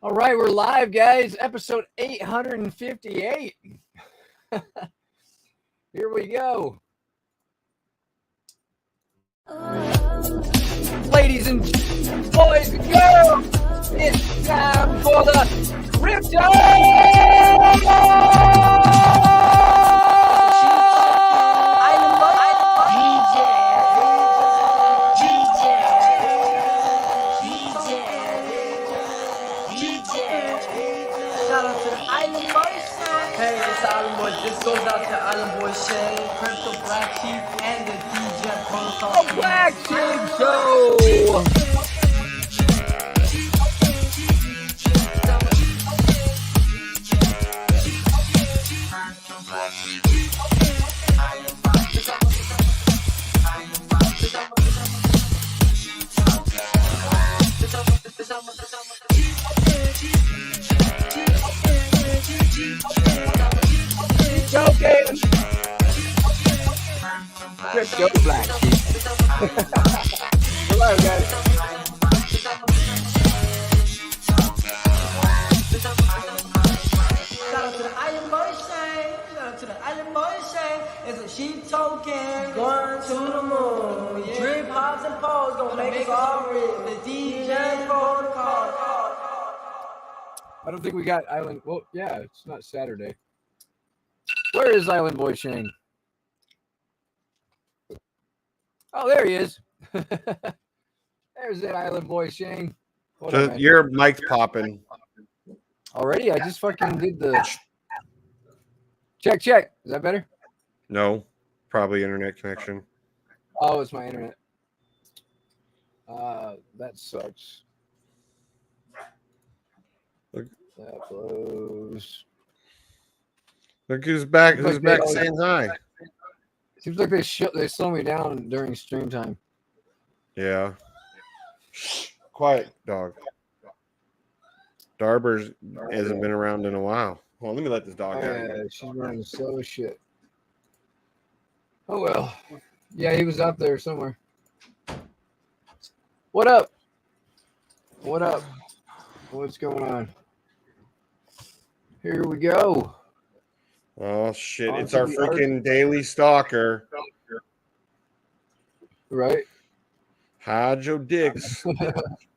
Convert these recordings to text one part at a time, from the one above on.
All right, we're live, guys. Episode 858. Here we go. Ladies and boys and girls, it's time for the Crypto This goes out to Island Boy Shay, Crypto BlackSheep, and the DJ Protocol. The BlackSheep Show! Let's go, BlackSheep. Hello, guys. Shout out to the Island Boy Shay. Shout out to the Island Boy Shay. It's a sheep token going to the moon. Yeah. Drip hops and poles gonna make us all rich. The DJ Protocol. I don't think we got Island. Well, yeah, it's not Saturday. Where is Island Boy Shane? Oh, there he is. There's that Island Boy Shane. Your mic's popping. Already? I just fucking did the check. Is that better? No, probably internet connection. Oh, it's my internet. That sucks. Look. That blows. Look who's back. Who's back saying hi? Seems like they slow me down during stream time. Yeah. Quiet, dog. Darber's hasn't been around in a while. Well, let me let this dog out. Yeah, she's running slow as shit. Oh well. Yeah, he was out there somewhere. What up? What up? What's going on? Here we go. Oh shit! It's our freaking daily stalker, right? Hi, Joe Dix.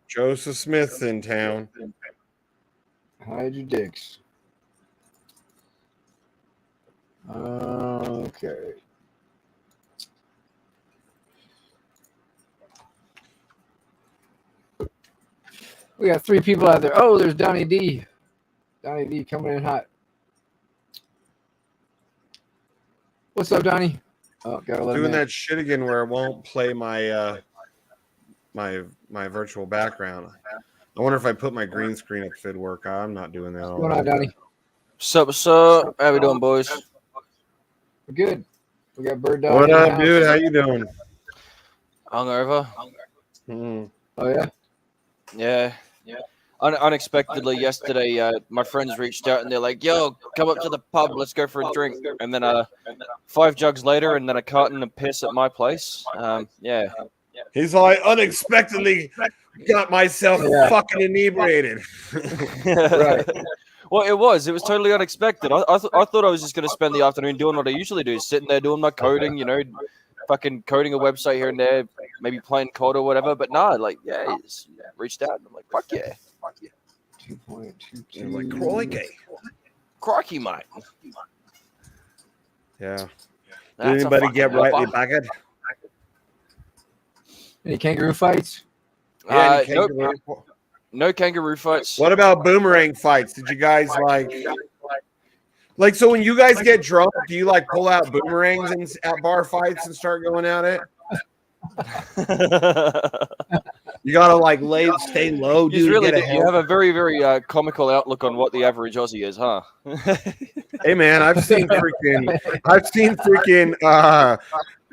Joseph Smith's in town. Hide your dicks. Okay. We got 3 people out there. Oh, there's Donnie D. Donnie D coming in hot. What's up, Donnie? Oh, gotta let Doing that shit again where it won't play my my virtual background. I wonder if I put my green screen up if it'd work. I'm not doing that. What's going on, Donnie? What's up? How we doing, boys? We're good. We got Bird Dog. What up, dude? How you doing? Hungover. Oh yeah. Yeah. Unexpectedly yesterday, my friends reached out and they're like, "Yo, come up to the pub. Let's go for a drink." And then 5 jugs later, and then a carton of piss at my place. Yeah. He's like, unexpectedly got myself fucking inebriated. Right. Well, it was totally unexpected. I thought I was just going to spend the afternoon doing what I usually do, sitting there doing my coding, fucking coding a website here and there, maybe playing COD or whatever. But nah, he's reached out and I'm like, fuck yeah. 2.22. Like, crikey. Crikey, mate. Yeah. Did That's anybody get rightly bagged? Any kangaroo fights? No kangaroo fights. What about boomerang fights? Did you guys like so when you guys get drunk, do you pull out boomerangs and at bar fights and start going at it? You gotta stay low, dude. You have a very, very comical outlook on what the average Aussie is, huh? Hey man, I've seen freaking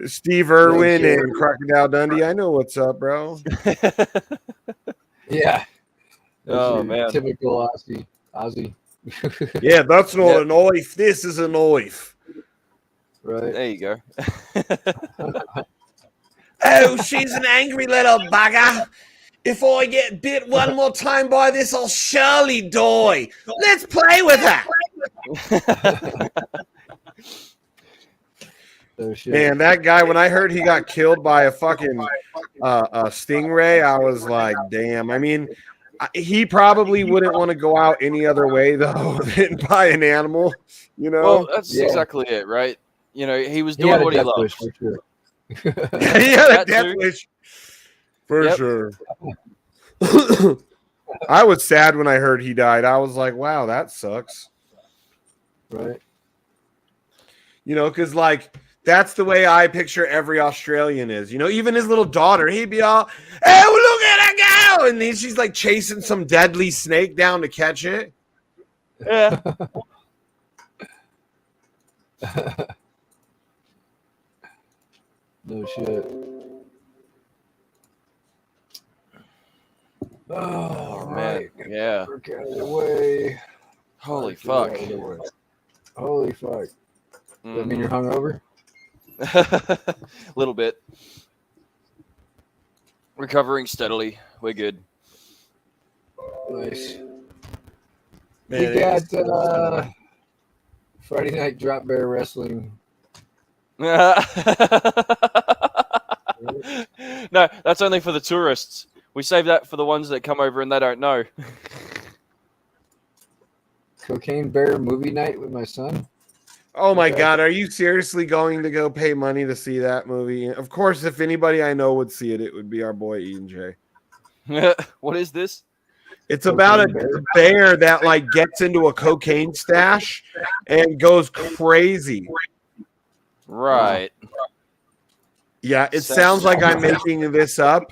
Steve Irwin and Crocodile Dundee. I know what's up, bro. Yeah. Oh man, typical Aussie. Yeah, that's not an oif. This is an oif. Right. There you go. Oh, she's an angry little bugger. If I get bit one more time by this, I'll surely die. Let's play with that. Oh, shit. Man, that guy, when I heard he got killed by a fucking a stingray, I was like, damn. I mean, he probably wouldn't want to go out any other way, though, than by an animal, you know? Well, that's Yeah. exactly it, right? You know, he was He doing had a what he death loved. wish for sure. He had a That death too. wish. For Yep. sure. I was sad when I heard he died. I was like, wow, that sucks. Right. You know, because, like, that's the way I picture every Australian is. You know, even his little daughter, he'd be all, hey, look at her go! And then she's, like, chasing some deadly snake down to catch it. Yeah. No shit. Oh, Man. Yeah. Work out of the way. Holy Get fuck. out of the way. Holy fuck. Does that mean you're Mhm. hungover? A little bit. Recovering steadily. We're good. Nice. Man, We got Friday night drop bear wrestling. No, that's only for the tourists. We save that for the ones that come over and they don't know. Cocaine Bear movie night with my son. Oh my Okay. God, are you seriously going to go pay money to see that movie? Of course, if anybody I know would see it, it would be our boy Ian J. What is this? It's about a bear that like gets into a cocaine stash and goes crazy. Right. Yeah, it sounds like I'm making this up.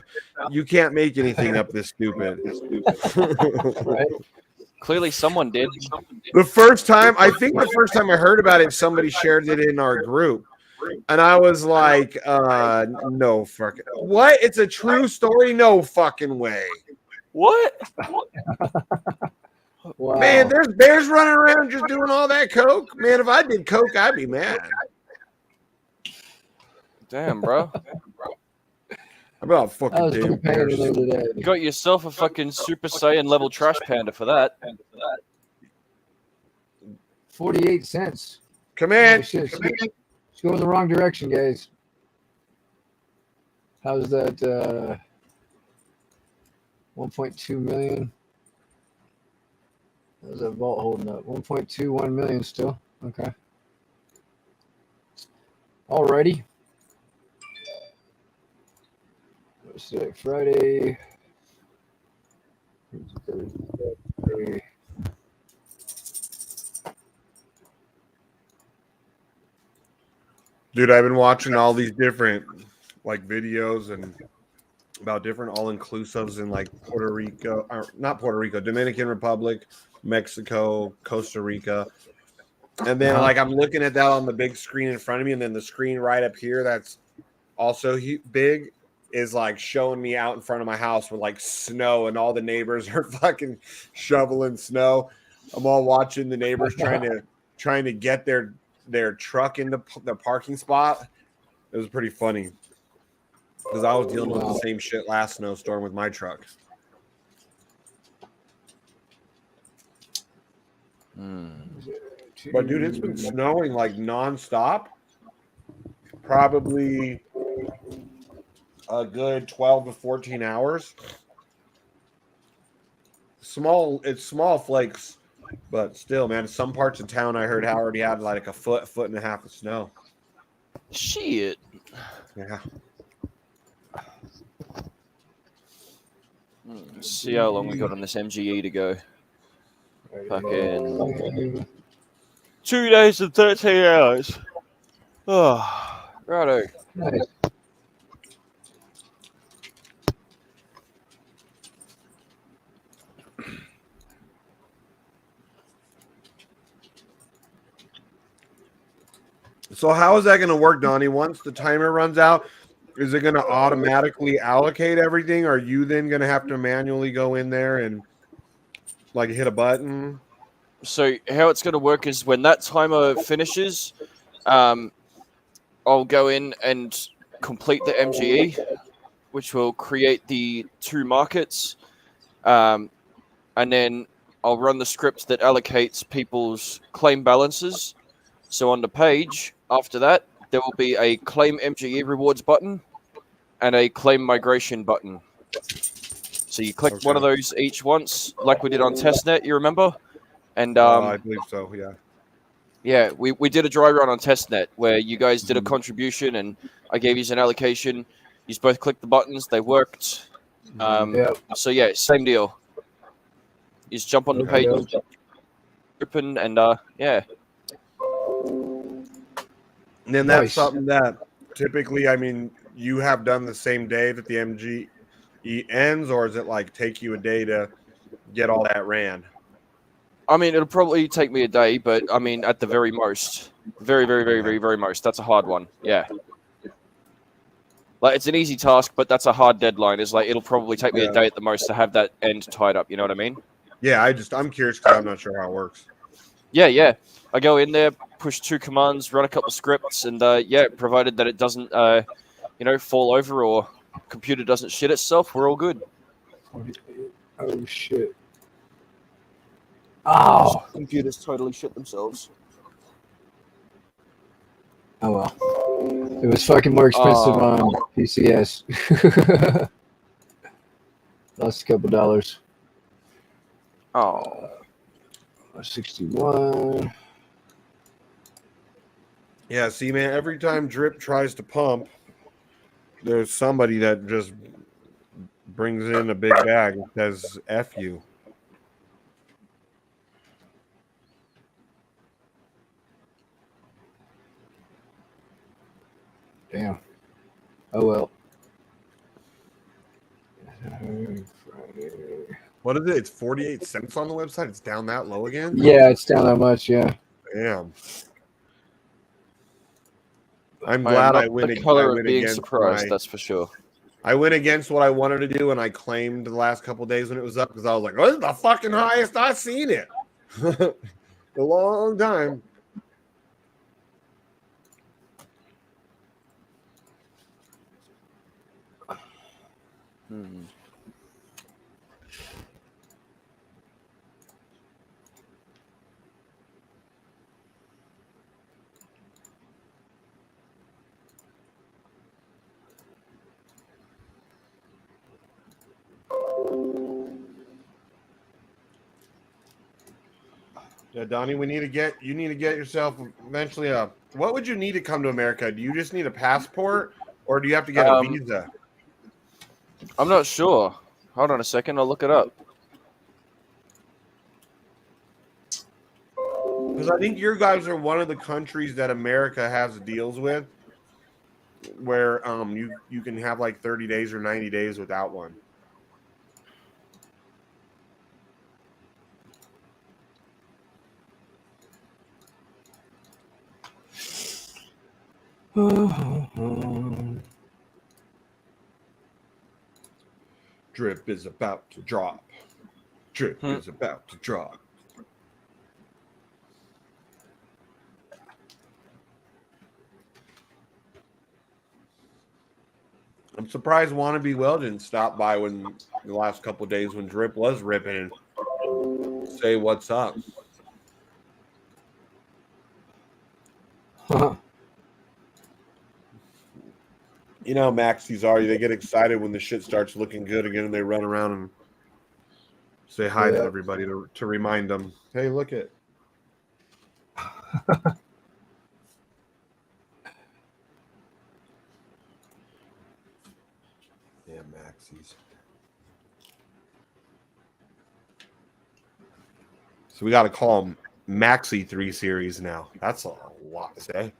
You can't make anything up this stupid. Right? Clearly someone did. The first time I heard about it, somebody shared it in our group. And I was like, no fucking what? It's a true story? No fucking way. What? Wow. Man, there's bears running around just doing all that coke. Man, if I did coke, I'd be mad. Damn, bro. About I fucking was damn pretty paying bears. the other day. You got yourself a fucking Super Saiyan level trash panda for that. 48 cents. Come Oh, in. shit. It's going the wrong direction, guys. How's that? 1.2 million. How's that vault holding up? 1.21 million still. Okay. Alrighty. What's today? Friday. Thursday. Dude, I've been watching all these different like videos and about different all-inclusives in like Puerto Rico, or not Puerto Rico, Dominican Republic, Mexico, Costa Rica. And then like I'm looking at that on the big screen in front of me, and then the screen right up here that's also big is like showing me out in front of my house with like snow, and all the neighbors are fucking shoveling snow. I'm all watching the neighbors trying to get their truck into the parking spot. It was pretty funny because I was dealing with the same shit last snowstorm with my truck. But dude, it's been snowing like nonstop. Probably a good 12 to 14 hours. It's small flakes, but still, man, some parts of town I heard already had like a foot and a half of snow. Shit. Yeah. Let's see how long we got on this MGE to go. Fucking 2 days and 13 hours. Oh, righto. Nice. So how is that going to work, Donnie? Once the timer runs out, is it going to automatically allocate everything? Or are you then going to have to manually go in there and like hit a button? So how it's going to work is when that timer finishes, I'll go in and complete the MGE, which will create the 2 markets, and then I'll run the script that allocates people's claim balances. So on the page after that, there will be a claim MGE rewards button and a claim migration button. So you click one of those each once, like we did on testnet, you remember? And I believe so. Yeah. yeah, we did a dry run on testnet where you guys did a contribution and I gave you an allocation. You both clicked the buttons, they worked. So yeah, same deal. You just jump on the page, open, and yeah. And then that's something that typically, I mean, you have done the same day that the MGE ends, or is it like take you a day to get all that ran? I mean, it'll probably take me a day, but I mean, at the very most, very most. That's a hard one. Yeah. Like, it's an easy task, but that's a hard deadline. It's like, it'll probably take me a day at the most to have that end tied up. You know what I mean? Yeah, I'm curious because I'm not sure how it works. Yeah. I go in there, push 2 commands, run a couple scripts, and yeah, provided that it doesn't, fall over or computer doesn't shit itself, we're all good. Oh, shit. Oh! Computers totally shit themselves. Oh, well. It was fucking more expensive on PCS. Lost a couple dollars. Oh. 61. Yeah, see, man, every time Drip tries to pump, there's somebody that just brings in a big bag and says, F you. Damn. Oh, well. What is it? It's 48 cents on the website? It's down that low again? Yeah, it's down that much, yeah. Damn. I'm glad I went against surprised, that's for sure. I went against what I wanted to do, and I claimed the last couple of days when it was up because I was like, "Oh, this is the fucking highest I've seen it." A long time. Yeah, Donnie, you need to get yourself eventually what would you need to come to America? Do you just need a passport or do you have to get a visa? I'm not sure. Hold on a second, I'll look it up. Because I think your guys are one of the countries that America has deals with where you can have like 30 days or 90 days without one. Drip is about to drop. Drip is about to drop. I'm surprised Wannabe Well didn't stop by when the last couple of days when Drip was ripping and say what's up. You know, Maxis are. They get excited when the shit starts looking good again, and they run around and say hi to everybody to remind them, hey, look it. Yeah, Maxis. So we got to call them Maxi 3 Series now. That's a lot to say.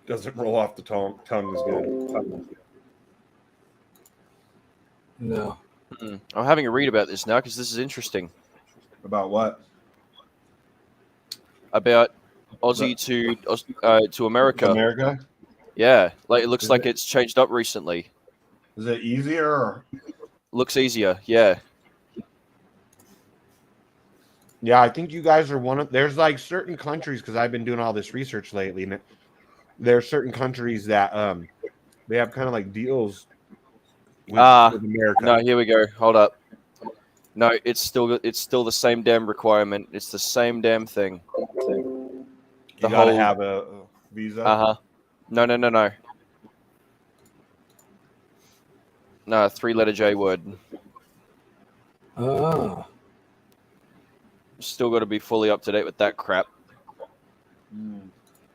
Doesn't roll off the tongue as good. No. I'm having a read about this now because this is interesting. About what? About Aussie to America. America? Yeah, like it looks like it's changed up recently. Is it easier? Or? Looks easier, yeah. Yeah, I think you guys are one of. There's like certain countries because I've been doing all this research lately, and there are certain countries that They have kind of like deals with America. No, here we go. Hold up. No, it's still the same damn requirement. It's the same damn thing. You gotta have a visa. No. No, 3-letter J word. Oh. Still got to be fully up to date with that crap.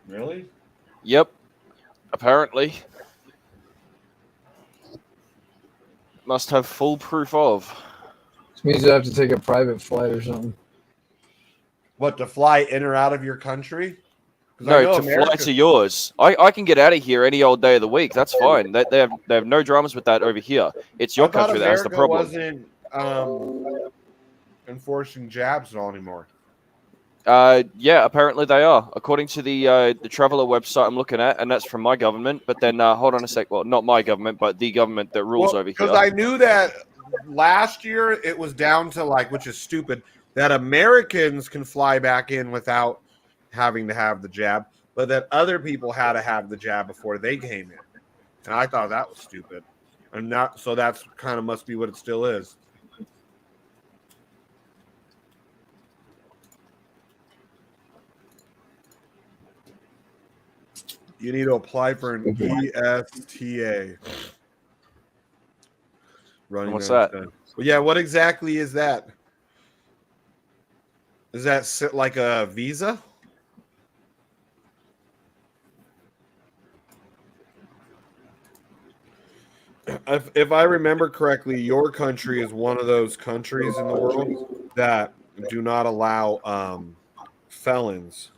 Really? Yep. Apparently. Must have full proof of. This means you have to take a private flight or something. What, to fly in or out of your country? No, to fly to yours. I can get out of here any old day of the week. That's fine. They have no dramas with that over here. It's your country that has the problem. Wasn't enforcing jabs at all anymore. Yeah, apparently they are, according to the traveler website I'm looking at, and that's from my government. But then, hold on a sec. Well, not my government, but the government that rules over here. Because I knew that last year it was down to which is stupid, that Americans can fly back in without having to have the jab, but that other people had to have the jab before they came in. And I thought that was stupid. And not so that's kind of must be what it still is. You need to apply for an ESTA. What's that? Well, yeah, what exactly is that? Is that like a visa? If I remember correctly, your country is one of those countries in the world that do not allow felons.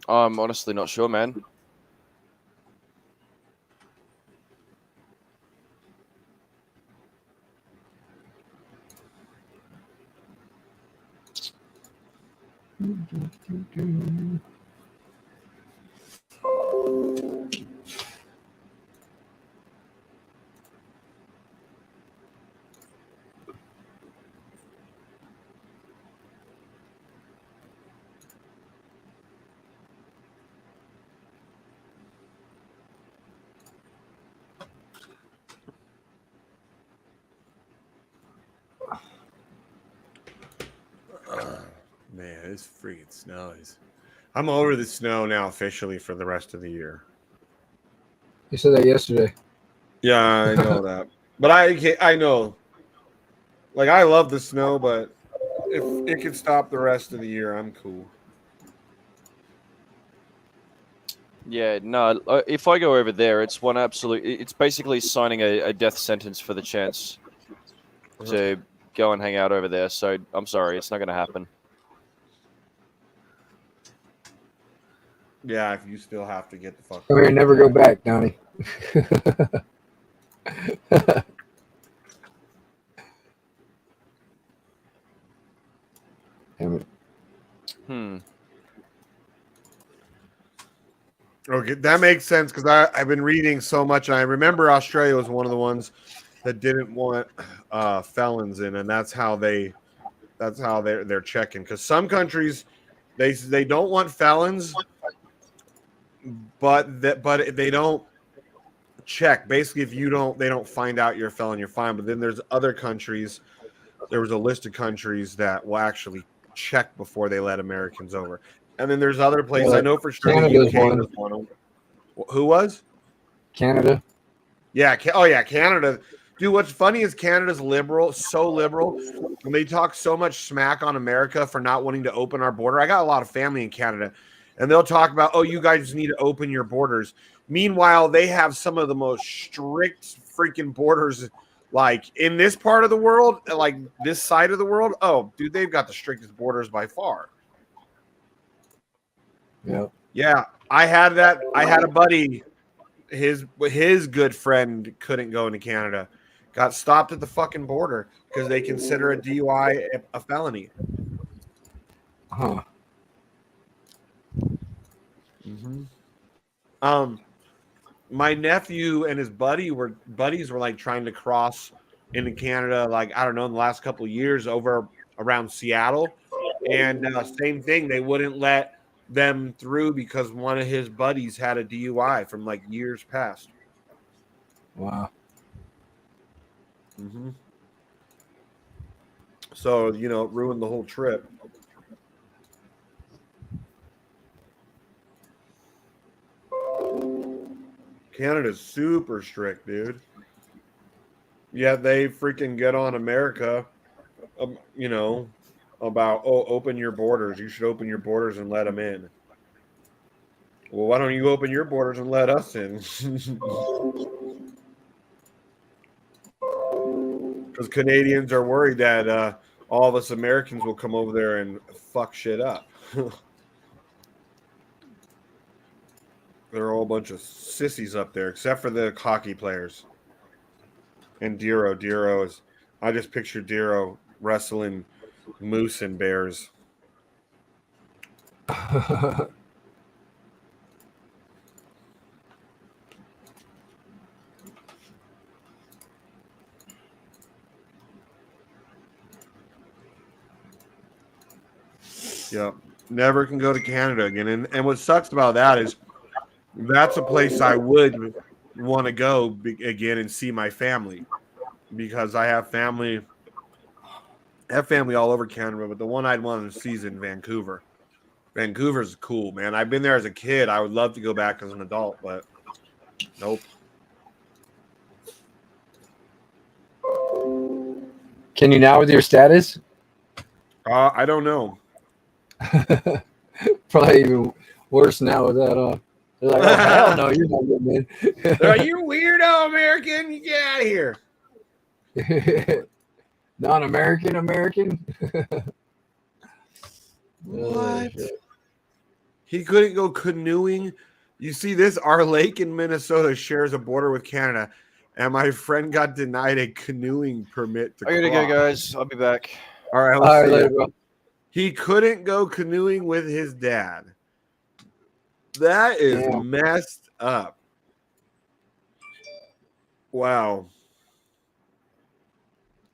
I'm honestly not sure, man. Man, this freaking snow is. I'm over the snow now officially for the rest of the year. You said that yesterday. Yeah, I know that, but I know. Like I love the snow, but if it could stop the rest of the year, I'm cool. Yeah, no. If I go over there, it's one absolute. It's basically signing a death sentence for the chance to go and hang out over there. So I'm sorry, it's not going to happen. Yeah, if you still have to get the fuck. Come here, never go back, Donnie. Damn it. Okay, that makes sense because I've been reading so much, and I remember Australia was one of the ones that didn't want felons in, and that's how they're checking. Because some countries they don't want felons, but they don't check. Basically, if they don't find out you're a felon, you're fine. But then there's other countries. There was a list of countries that will actually check before they let Americans over. And then there's other places. I know for sure the UK was one of them. Who was? Canada. Yeah. Oh, yeah. Canada. Dude, what's funny is Canada's liberal, so liberal. And they talk so much smack on America for not wanting to open our border. I got a lot of family in Canada. And they'll talk about, oh, you guys need to open your borders. Meanwhile, they have some of the most strict freaking borders, like in this part of the world, like this side of the world. Oh, dude, they've got the strictest borders by far. Yeah. Yeah, I had that. I had a buddy, his good friend couldn't go into Canada. Got stopped at the fucking border because they consider a DUI a felony. Huh. Mm-hmm. My nephew and his buddies were like trying to cross into Canada, like I don't know, in the last couple of years over around Seattle, and same thing. They wouldn't let them through because one of his buddies had a DUI from like years past. Wow. Mm-hmm. So, you know, it ruined the whole trip. Canada's super strict, dude. Yeah, they freaking get on America, you know, about, oh, open your borders. You should open your borders and let them in. Well, why don't you open your borders and let us in? Because Canadians are worried that all of us Americans will come over there and fuck shit up. They're all a bunch of sissies up there, except for the hockey players. And Dero. Dero is, I just picture Dero wrestling moose and bears. Yep. Never can go to Canada again. And what sucks about that is that's a place I would want to go again and see my family, because I have family all over Canada, but the one I'd want to see is in Vancouver. Vancouver's cool, man. I've been there as a kid. I would love to go back as an adult, but nope. Can you now with your status? I don't know. Probably even worse now with that. They're like, oh hell no, you're not getting They're like, you weirdo American, you get out of here. in. Non-American American. What? He couldn't go canoeing. You see this? Our lake in Minnesota shares a border with Canada, and my friend got denied a canoeing permit to I gotta go, cross. guys. I'll be back. All right, All let's right, see. later, bro. He couldn't go canoeing with his dad. That is Damn. messed up. Wow.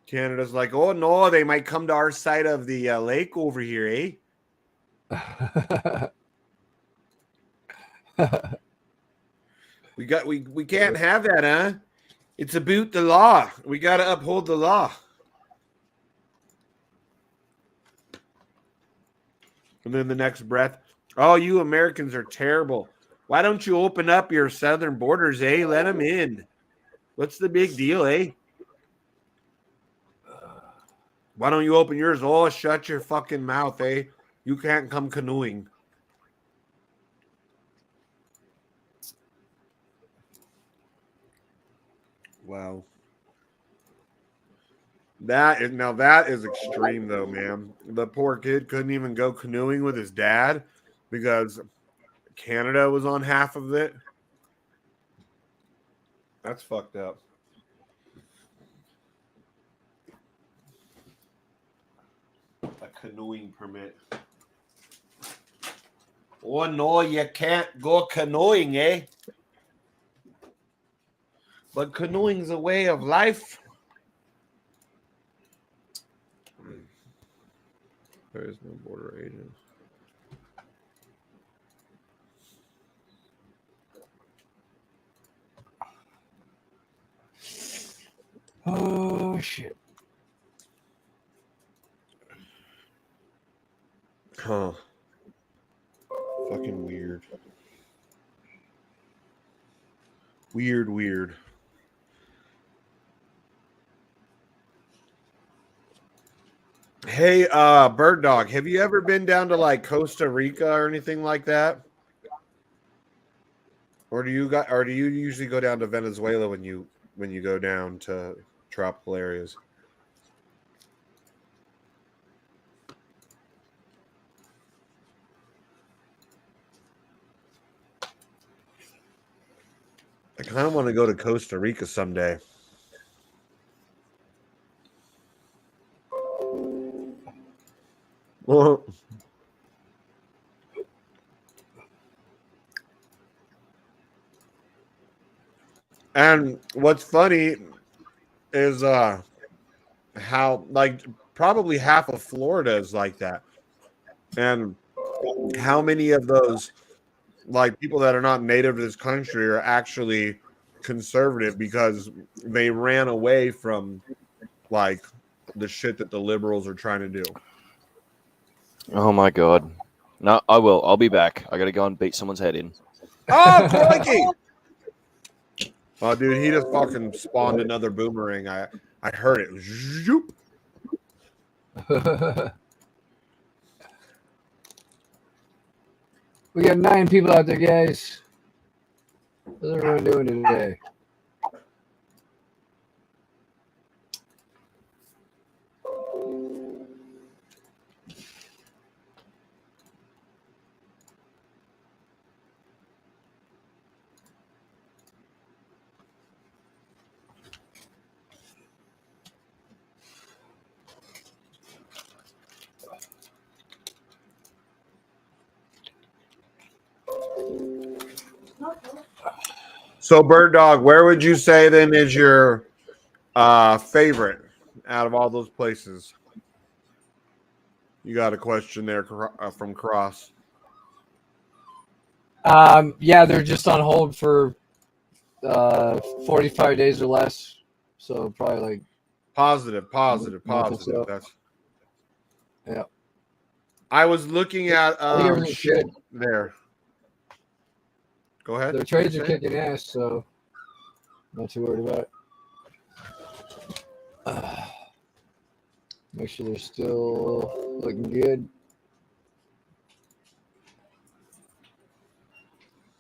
Canada's like, oh no, they might come to our side of the lake over here, eh? We can't have that, huh? It's about the law. We got to uphold the law. And then the next breath, oh, you Americans are terrible. Why don't you open up your southern borders, eh? Let them in. What's the big deal, eh? Why don't you open yours? Oh, shut your fucking mouth, eh? You can't come canoeing. Wow. That is extreme though, man. The poor kid couldn't even go canoeing with his dad because Canada was on half of it. That's fucked up. A canoeing permit. Oh no, you can't go canoeing, eh? But canoeing's a way of life. There is no border agent. Oh shit. Huh. Fucking weird. Weird. Hey, Bird Dog, have you ever been down to like Costa Rica or anything like that? Or do you usually go down to Venezuela when you go down to tropical areas? I kind of want to go to Costa Rica someday. Well, and what's funny is how like probably half of Florida is like that. And how many of those like people that are not native to this country are actually conservative because they ran away from like the shit that the liberals are trying to do. Oh my god. No, I will. I'll be back. I gotta go and beat someone's head in. Oh, crikey! Oh, dude, he just fucking spawned another boomerang. I heard it. Zoop. We got 9 people out there, guys. What's everyone doing today? So, Bird Dog, where would you say then is your favorite out of all those places? You got a question there from Cross. Yeah, they're just on hold for 45 days or less. So probably like Positive. So. That's yeah. I was looking at I think everything's shit good. there. Go ahead. Their trades are kicking ass, so not too worried about it. Make sure they're still looking good.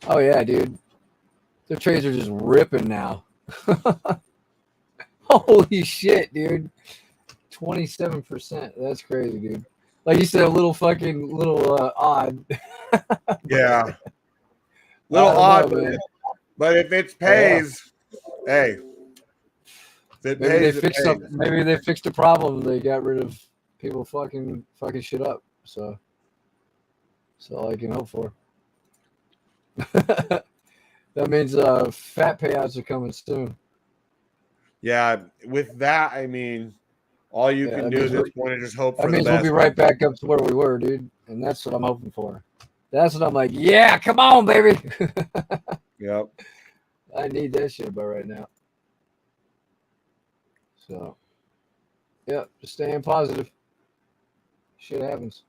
Oh yeah, dude. Their trades are just ripping now. Holy shit, dude. 27%. That's crazy, dude. Like you said, a little odd. Yeah. Little odd, man. but if it pays, hey. If it Maybe pays, they fixed something. Maybe they fixed a problem. They got rid of people fucking shit up. So that's all I can hope for. That means fat payouts are coming soon. Yeah, with that, I mean, all you can do at this point is just hope for that the means best. We'll be right back up to where we were, dude. And that's what I'm hoping for. That's what I'm like, yeah, come on, baby. Yep. I need that shit about right now. So, yeah, just staying positive. Shit happens.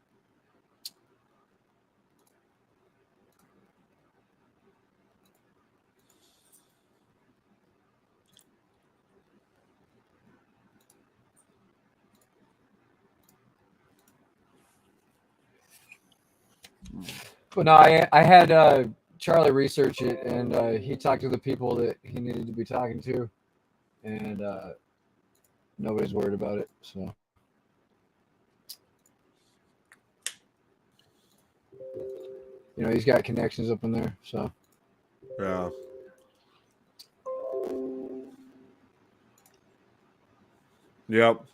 But no, I had Charlie research it, and he talked to the people that he needed to be talking to, and nobody's worried about it. So, you know, he's got connections up in there. So, Yeah. Yep.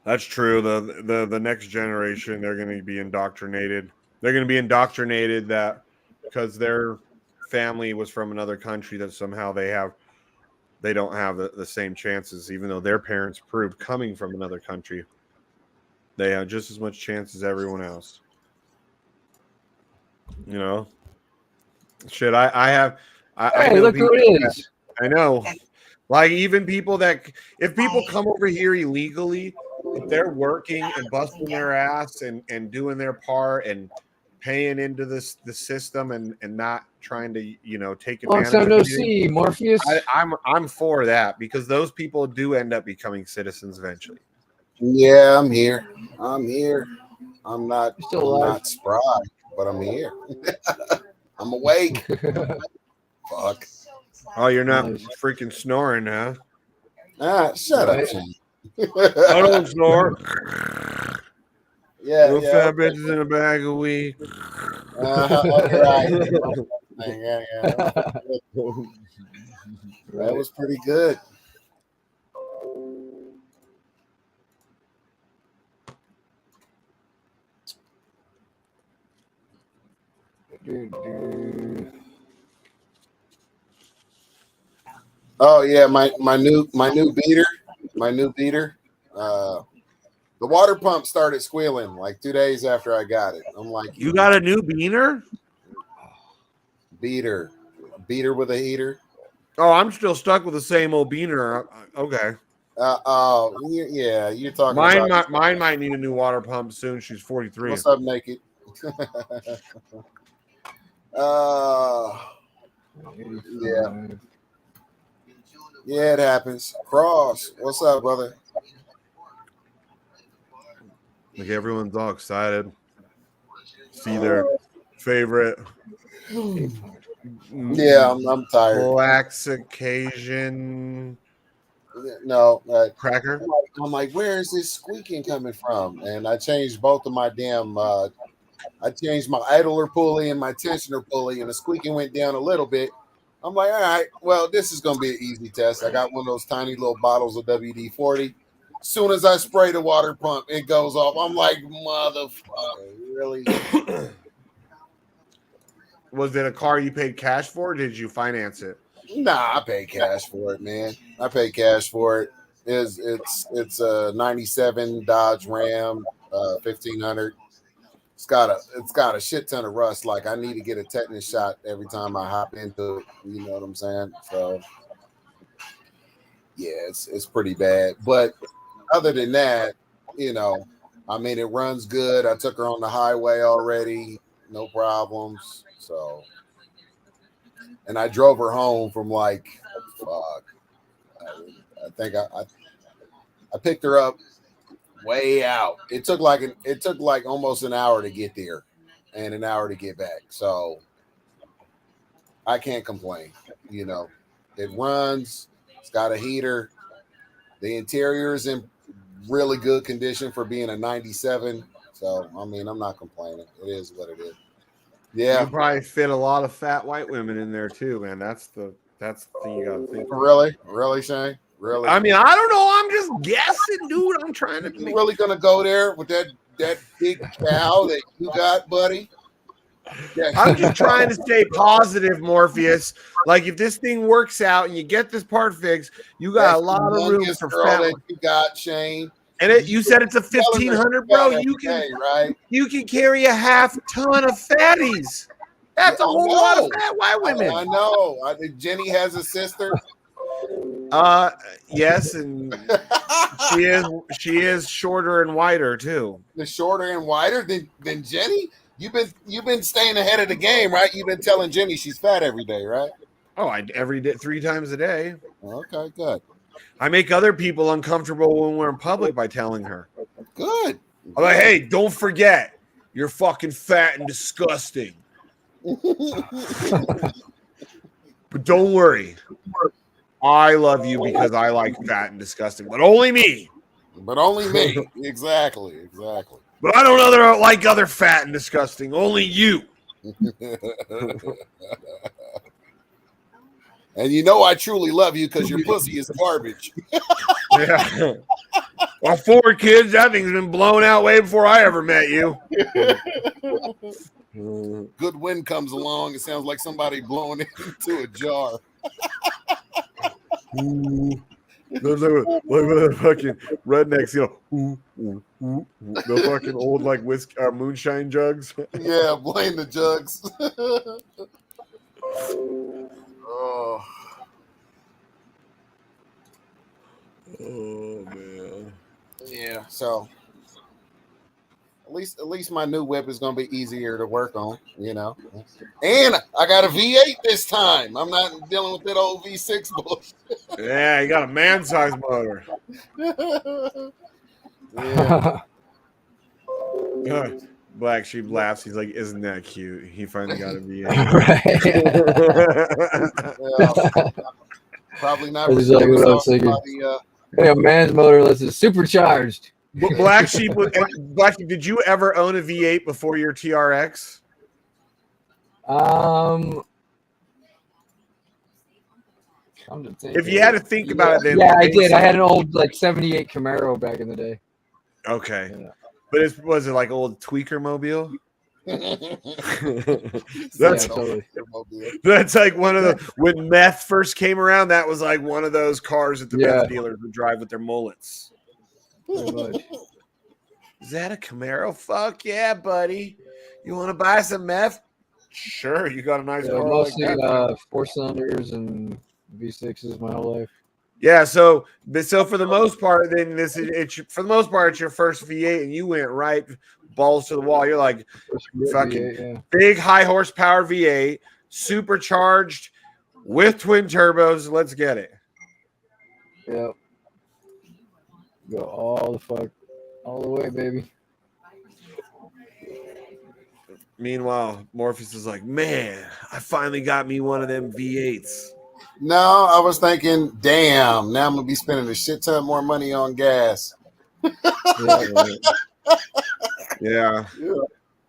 That's true. The next generation, they're going to be indoctrinated. They're going to be indoctrinated that because their family was from another country that somehow they don't have the same chances, even though their parents proved coming from another country. They have just as much chance as everyone else. You know? Shit, I know look who it is. I know. Like even people if people come over here illegally, if they're working and busting their ass and doing their part and paying into the system and not trying to, take advantage of anything, Morpheus. I'm for that because those people do end up becoming citizens eventually. Yeah, I'm here. I'm not spry, but I'm here. I'm awake. Fuck. Oh, you're not freaking snoring, huh? Shut up, Shane. I don't snore. Yeah, Little fat bitches in a bag of weed. Right. That was pretty good. Oh yeah, my new beater. The water pump started squealing like 2 days after I got it. I'm like, you got a new beater? Beater, beater with a heater. Oh, I'm still stuck with the same old beaner. Okay. Yeah, you're talking about. Mine might need a new water pump soon. She's 43. What's up, naked? uh, yeah, yeah, it happens. Cross, what's up, brother? Like everyone's all excited. See their favorite. Yeah, I'm tired. Blacks occasion. No, Cracker. I'm like, where is this squeaking coming from? And I changed both of my damn. I changed my idler pulley and my tensioner pulley, and the squeaking went down a little bit. I'm like, all right, well, this is gonna be an easy test. I got one of those tiny little bottles of WD-40. As soon as I spray the water pump, it goes off. I'm like, motherfucker, really? Was it a car you paid cash for, or did you finance it? Nah, I paid cash for it, man. I paid cash for it. It's a 97 Dodge Ram 1500. It's got a shit ton of rust. Like I need to get a tetanus shot every time I hop into it. You know what I'm saying? So yeah, it's pretty bad. But other than that, you know, I mean, it runs good. I took her on the highway already, no problems. So, and I drove her home from like, fuck. I think I picked her up way out. It took like almost an hour to get there, and an hour to get back. So I can't complain. You know, it runs. It's got a heater. The interior is in really good condition for being a 97. So I mean, I'm not complaining. It is what it is. Yeah. You probably fit a lot of fat white women in there too, man. That's the thing you gotta think. Really, Shane? Really? I mean, I don't know. I'm just guessing, dude. I'm trying to. You really gonna go there with that big cow that you got, buddy? Yeah. I'm just trying to stay positive, Morpheus. Like if this thing works out and you get this part fixed, you got a lot of room for fat. That you got, Shane. And you said it's a 1500, bro. You can carry a half ton of fatties. That's a whole lot of fat white women. I know. I think Jenny has a sister. Yes, and she is shorter and whiter too. The shorter and whiter than Jenny. You've been staying ahead of the game, right? You've been telling Jenny she's fat every day, right? Oh, every day, 3 times a day. Okay, good. I make other people uncomfortable when we're in public by telling her. Good. I'm like, hey, don't forget, you're fucking fat and disgusting. But don't worry. I love you because I like fat and disgusting, but only me. But only me. Exactly. But I don't like other fat and disgusting. Only you. And you know I truly love you because your pussy is garbage. Yeah. Well, 4 kids, that thing's been blown out way before I ever met you. Good wind comes along. It sounds like somebody blowing it into a jar. Like the fucking rednecks, the fucking old like whiskey moonshine jugs. Yeah, blame the jugs. Oh man. Yeah, so at least my new whip is gonna be easier to work on, you know. And I got a V8 this time. I'm not dealing with that old V6 bullshit. Yeah, you got a man-sized motor. Yeah. Black Sheep laughs. He's like, "Isn't that cute?" He finally got a V8. Yeah. Probably not. That's exactly what I was thinking. A man's motor unless it's supercharged. Black Sheep, did you ever own a V8 before your TRX? If you had to think about it, then I did. I had an old like '78 Camaro back in the day. Okay, yeah. But was it like old tweaker mobile? That's like one of the when meth first came around. That was like one of those cars that the meth dealers would drive with their mullets. Is that a Camaro? Fuck yeah, buddy! You want to buy some meth? Sure, you got a nice Yeah, car like mostly that. 4 cylinders and V6s my whole life. Yeah, so for the most part, then for the most part it's your first V8, and you went right balls to the wall. You're like First real fucking V8, yeah. big high horsepower V8, supercharged with twin turbos. Let's get it. Yep. Go all the way, baby. Meanwhile, Morpheus is like, man, I finally got me one of them V8s. No, I was thinking, damn, now I'm gonna be spending a shit ton more money on gas. Yeah. Yeah. Yeah.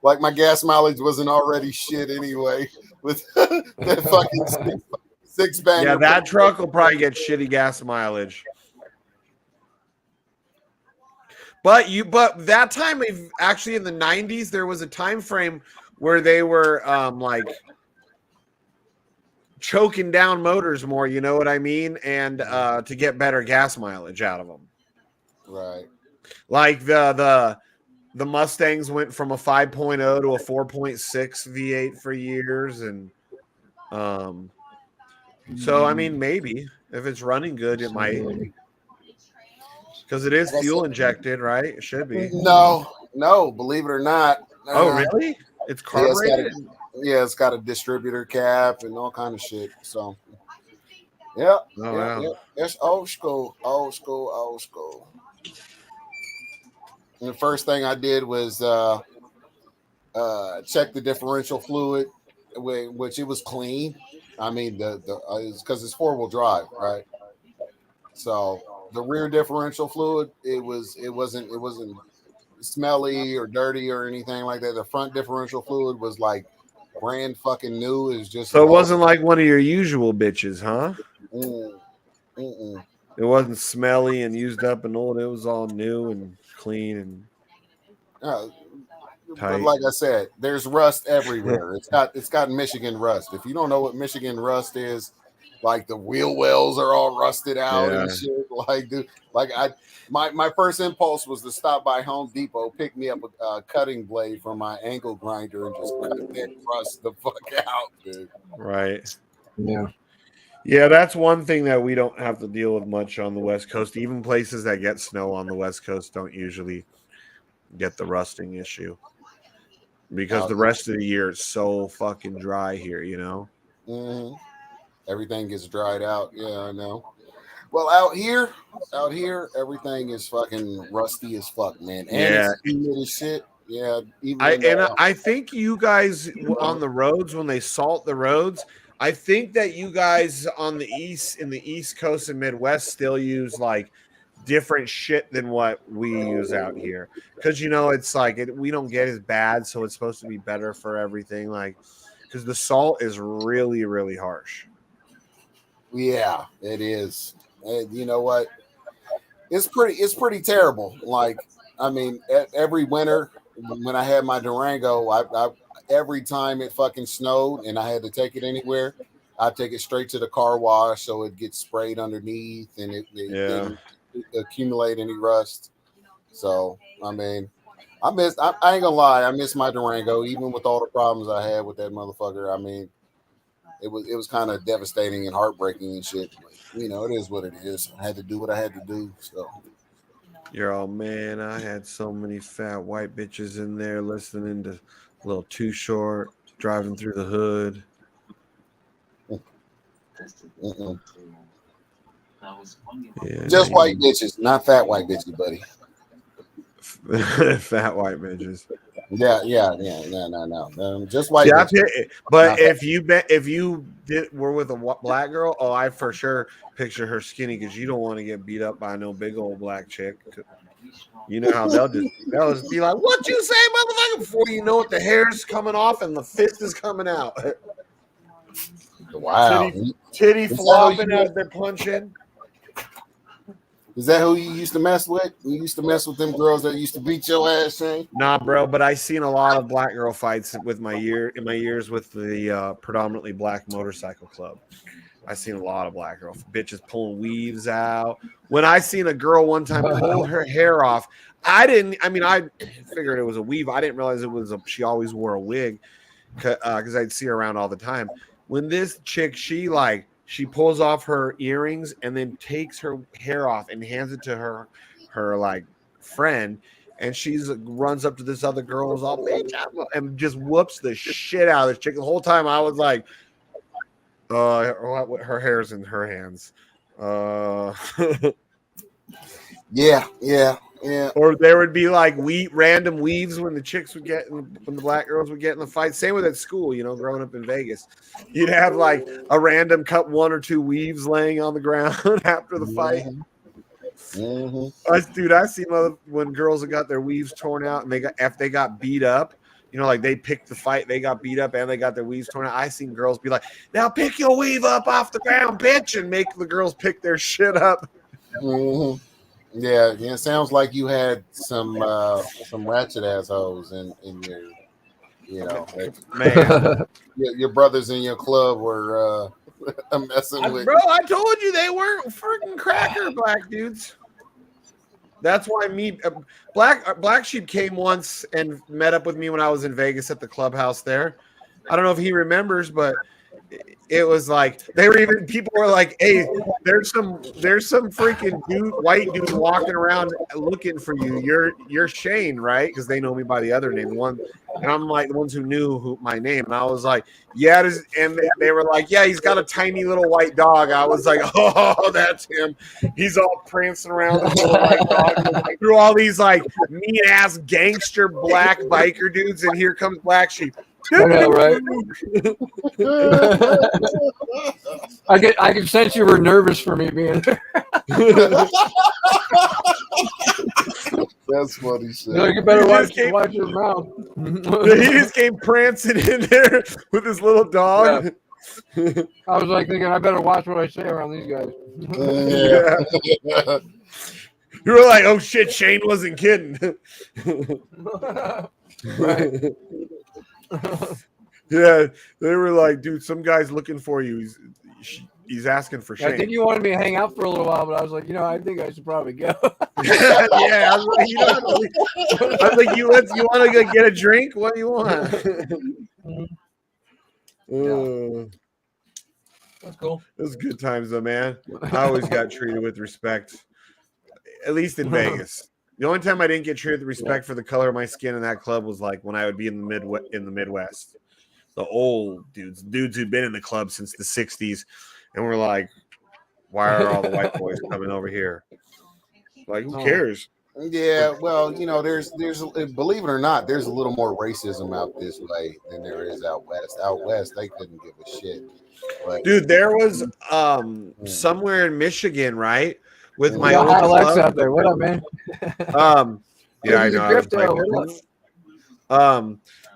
Like my gas mileage wasn't already shit anyway with that fucking six banger. Yeah, that truck will probably get shitty gas mileage. But that time, actually in the 90s, there was a time frame where they were like choking down motors more, you know what I mean? And to get better gas mileage out of them. Right. Like the Mustangs went from a 5.0 to a 4.6 V8 for years, and so I mean maybe if it's running good, it might, because it is fuel injected, right? It should be. No, believe it or not. Oh, really? It's carbureted? It's got a distributor cap and all kind of shit. So, yeah. Oh, wow. Yeah. It's old school. And the first thing I did was check the differential fluid, which it was clean. I mean, because it's 4-wheel drive, right? So the rear differential fluid, it wasn't smelly or dirty or anything like that. The front differential fluid was like brand fucking new. It was just so it wasn't like one of your usual bitches, huh? It wasn't smelly and used up and old. It was all new and clean and tight. But like I said, there's rust everywhere. It's got Michigan rust. If you don't know what Michigan rust is, like the wheel wells are all rusted out and shit. Like, dude, my first impulse was to stop by Home Depot, pick me up a cutting blade from my angle grinder, and just cut that rust the fuck out, dude. Right. Yeah. Yeah, that's one thing that we don't have to deal with much on the West Coast. Even places that get snow on the West Coast don't usually get the rusting issue, because the rest of the year it's so fucking dry here, you know? Mm-hmm. Everything gets dried out. Yeah, I know. Well, out here, everything is fucking rusty as fuck, man. And it's humid as shit. Yeah. I think you guys on the roads, when they salt the roads, I think that you guys in the East Coast and Midwest still use like different shit than what we use out here, because it's like we don't get as bad, so it's supposed to be better for everything, like because the salt is really, really harsh. Yeah, it is. And you know what? It's pretty terrible. Like, I mean, every winter when I had my Durango, I every time it fucking snowed and I had to take it anywhere, I take it straight to the car wash so it gets sprayed underneath and it didn't accumulate any rust. So I mean, I ain't gonna lie, I miss my Durango even with all the problems I had with that motherfucker. I mean, it was kind of devastating and heartbreaking and shit. But, it is what it is. I had to do what I had to do. So you're all, man, I had so many fat white bitches in there listening to a little Too Short, driving through the hood. Yeah, just white bitches, not fat white bitches, buddy. Fat white bitches. Yeah, no. Just white bitches. But if you were with a black girl, I for sure picture her skinny, because you don't want to get beat up by no big old black chick. You know how they'll just be like, "What you say, motherfucker?" Before you know it, the hair's coming off and the fist is coming out. Wow. Titty flopping as they're punching. Is that who you used to mess with? You used to mess with them girls that used to beat your ass, Shane? Nah, bro, but I seen a lot of black girl fights in my years with the predominantly black motorcycle club. I seen a lot of black girl bitches pulling weaves out. When I seen a girl one time pull her hair off, I figured it was a weave. I didn't realize she always wore a wig. because I'd see her around all the time. When this chick, she pulls off her earrings and then takes her hair off and hands it to her like friend, and she's runs up to this other girl's all bitch and just whoops the shit out of this chick. The whole time I was like, her hair's in her hands. Yeah. Or there would be like random weaves when the chicks would when the black girls would get in the fight. Same with at school, growing up in Vegas, you'd have like a random cut 1 or 2 weaves laying on the ground after the fight. Dude, I see when girls have got their weaves torn out and if they got beat up, like they picked the fight, they got beat up and they got their weaves torn out. I seen girls be like, "Now pick your weave up off the ground, bitch," and make the girls pick their shit up. Yeah, it sounds like you had some ratchet assholes in your, Man. your brothers in your club were messing with. Bro, I told you they weren't freaking cracker black dudes. That's why Black Sheep came once and met up with me when I was in Vegas at the clubhouse there. I don't know if he remembers, but it was like people were like, "Hey, there's some freaking white dude walking around looking for you. You're Shane, right?" Because they know me by the other name, and I'm like the ones who knew my name, and I was like, "Yeah," and they were like, "Yeah, he's got a tiny little white dog." I was like, "Oh, that's him. He's all prancing around with a little white dog through all these like mean ass gangster black biker dudes, and here comes Black Sheep." I know, right? I can sense you were nervous for me being there. That's funny shit. You better watch your mouth. He just came prancing in there with his little dog. Yeah. I was like thinking, I better watch what I say around these guys. Yeah. You were like, "Oh shit, Shane wasn't kidding." Right. Yeah, they were like, "Dude, some guy's looking for you. He's asking for Shane." I think you wanted me to hang out for a little while, but I was like, I think I should probably go. Yeah, I was like, you want to go get a drink? What do you want? That's cool. It was good times though, man. I always got treated with respect, at least in Vegas. The only time I didn't get treated with respect for the color of my skin in that club was like when I would be in the Midwest. The old dudes who'd been in the club since the 60s, and we're like, "Why are all the white boys coming over here?" Like, who cares? Yeah, well, there's believe it or not, there's a little more racism out this way than there is out west. Out west, they couldn't give a shit. But, dude, there was somewhere in Michigan, right? With my old Alex club. out there. What up, man? Yeah, I know.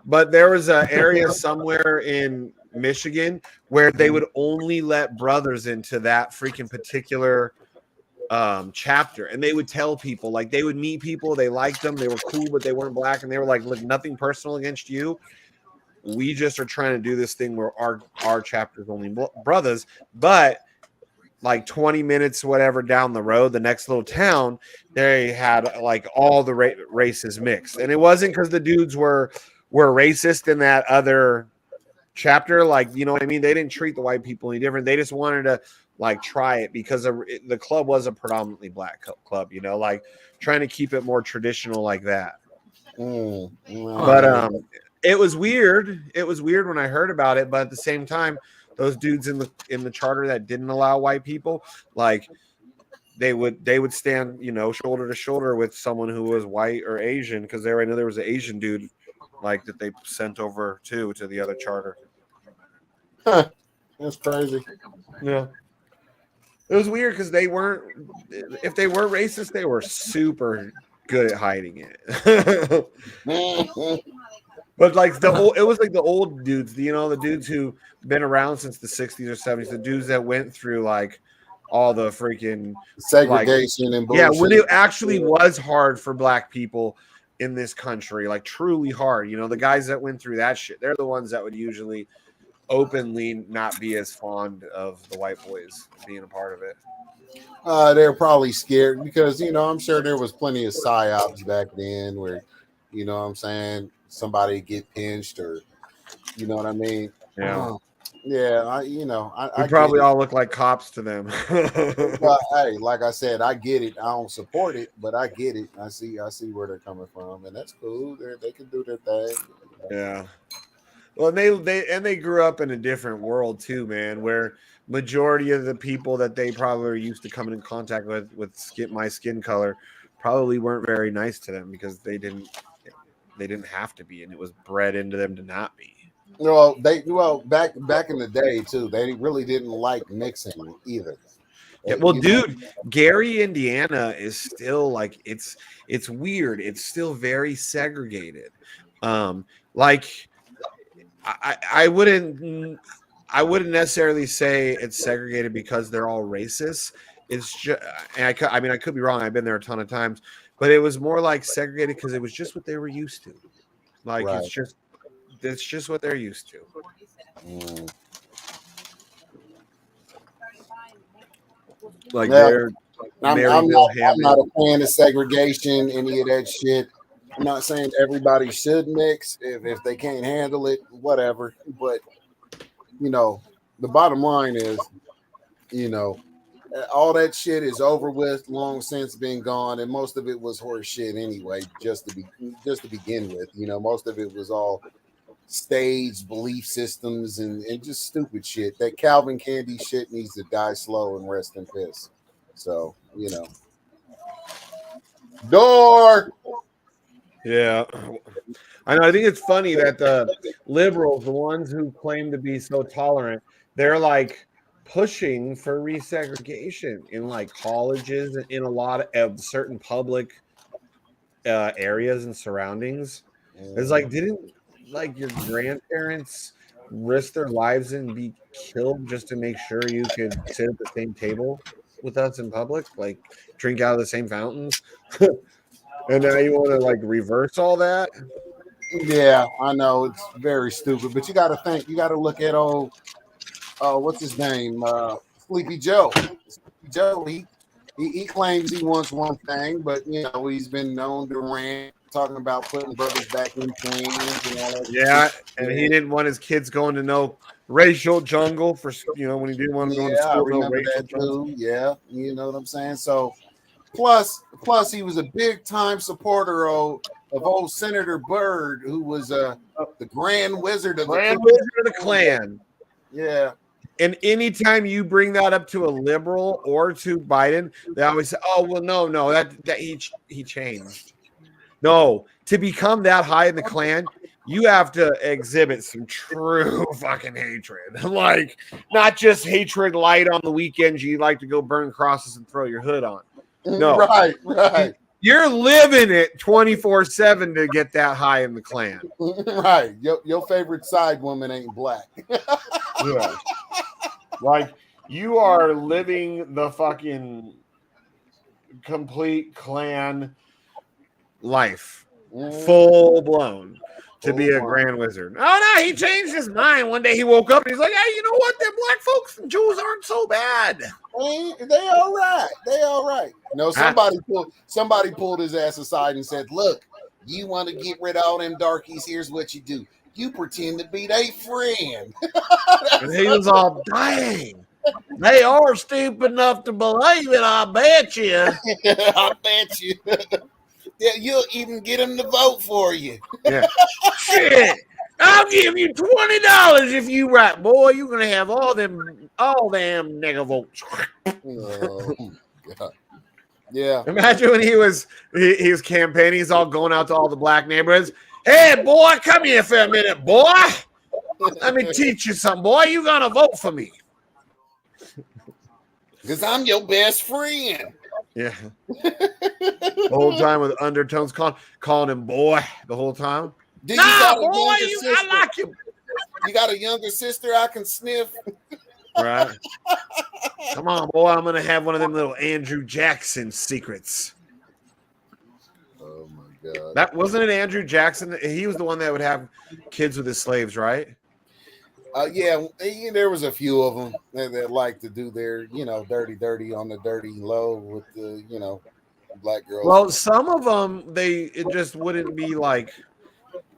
But there was an area somewhere in Michigan where they would only let brothers into that freaking particular chapter, and they would tell people, like, they would meet people, they liked them, they were cool, but they weren't black, and they were like, "Look, nothing personal against you. We just are trying to do this thing where our chapter is only brothers." But like 20 minutes, whatever, down the road, the next little town, they had like all the races mixed, and it wasn't because the dudes were racist in that other chapter, like, you know what I mean? They didn't treat the white people any different. They just wanted to like try it because the club was a predominantly black club, like trying to keep it more traditional like that. But it was weird. It was weird when I heard about it, but at the same time, those dudes in the charter that didn't allow white people, like they would stand, shoulder to shoulder with someone who was white or Asian, because I know there was an Asian dude like that they sent over to the other charter. That's crazy. Yeah. It was weird because if they were racist, they were super good at hiding it. But like it was like the old dudes, the dudes who been around since the 60s or 70s, the dudes that went through like all the freaking segregation and bullshit. Yeah, when it actually was hard for black people in this country, like truly hard. The guys that went through that shit, they're the ones that would usually openly not be as fond of the white boys being a part of it. They're probably scared because I'm sure there was plenty of psyops back then where, what I'm saying, somebody get pinched or You know what I mean? Yeah. Yeah, We I get probably it. all look like cops to them. Well, hey, like I said, I get it. I don't support it, but I get it. I see where they're coming from, and that's cool. They can do their thing. Yeah. Well, they grew up in a different world too, man, where majority of the people that they probably are used to coming in contact with my skin color probably weren't very nice to them because they didn't have to be, and it was bred into them to not be. Back in the day too, they really didn't like mixing either. Yeah, well, You know, dude, Gary, Indiana is still like it's weird. It's still very segregated. Like I wouldn't necessarily say it's segregated because they're all racist. It's just, and I mean, I could be wrong. I've been there a ton of times, but it was more like segregated because it was just what they were used to. Like right? it's just what they're used to. Mm. Like Yeah, they're I'm Maryville, not a Hammond. fan of segregation, any of that shit. I'm not saying everybody should mix if they can't handle it, whatever. But you know, the bottom line is, you know, all that shit is over with, long since been gone, and most of it was horse shit anyway. Just to begin with, most of it was all staged belief systems and just stupid shit. That Calvin Candy shit needs to die slow and rest in piss. So, door. Yeah. I know. I think it's funny that the liberals, the ones who claim to be so tolerant, they're like pushing for resegregation in like colleges and in a lot of certain public areas and surroundings. It's like, didn't like your grandparents risk their lives and be killed just to make sure you could sit at the same table with us in public, like drink out of the same fountains? And now you want to like reverse all that? Yeah, I know it's very stupid, but you got to think. You got to look at what's his name, Sleepy Joe. Sleepy Joe. He claims he wants one thing, but he's been known to rant, talking about putting brothers back in chains and all that Yeah, stupid and he shit. didn't want his kids going to no racial jungle for when he didn't want them going to Yeah, I school, no remember racial that jungle. too. Yeah, you know what I'm saying. So plus he was a big time supporter of old Senator Byrd, who was the Grand Wizard of the Grand Ku Wizard of the Klux Klan. Klan. Yeah. And anytime you bring that up to a liberal or to Biden, they always say, "Oh, well, no, that he changed." No, to become that high in the Klan, you have to exhibit some true fucking hatred. Like, not just hatred light on the weekends you like to go burn crosses and throw your hood on. No. Right. You're living it 24/7 to get that high in the Klan. Right. Your favorite side woman ain't black. Yeah. Like, you are living the fucking complete Klan life, full blown, to be a Grand Wizard. Oh no, he changed his mind one day. He woke up and he's like, "Hey, you know what? Them black folks and Jews aren't so bad. They all right. They all right." No, somebody pulled his ass aside and said, "Look, you want to get rid of all them darkies? Here's what you do. You pretend to be their friend." And he was all, "Dang, they are stupid enough to believe it. I bet you." I bet you. Yeah, you'll even get them to vote for you. Yeah. Shit. I'll give you $20 if you right, boy. You're gonna have all them nigga votes. Oh, God. Yeah. Imagine when he was campaigning, he's all going out to all the black neighborhoods. Hey, boy, come here for a minute, boy. Let me teach you something, boy. You gonna vote for me? Because I'm your best friend. Yeah. The whole time with undertones, calling him boy the whole time. Do Nah, you got a boy, younger I sister? like you. You got a younger sister I can sniff? Right. Come on, boy. I'm gonna have one of them little Andrew Jackson secrets. Oh my God. That wasn't it Andrew Jackson? He was the one that would have kids with his slaves, right? Yeah, there was a few of them that like to do their, dirty on the dirty low with the, black girls. Well, some of them it just wouldn't be like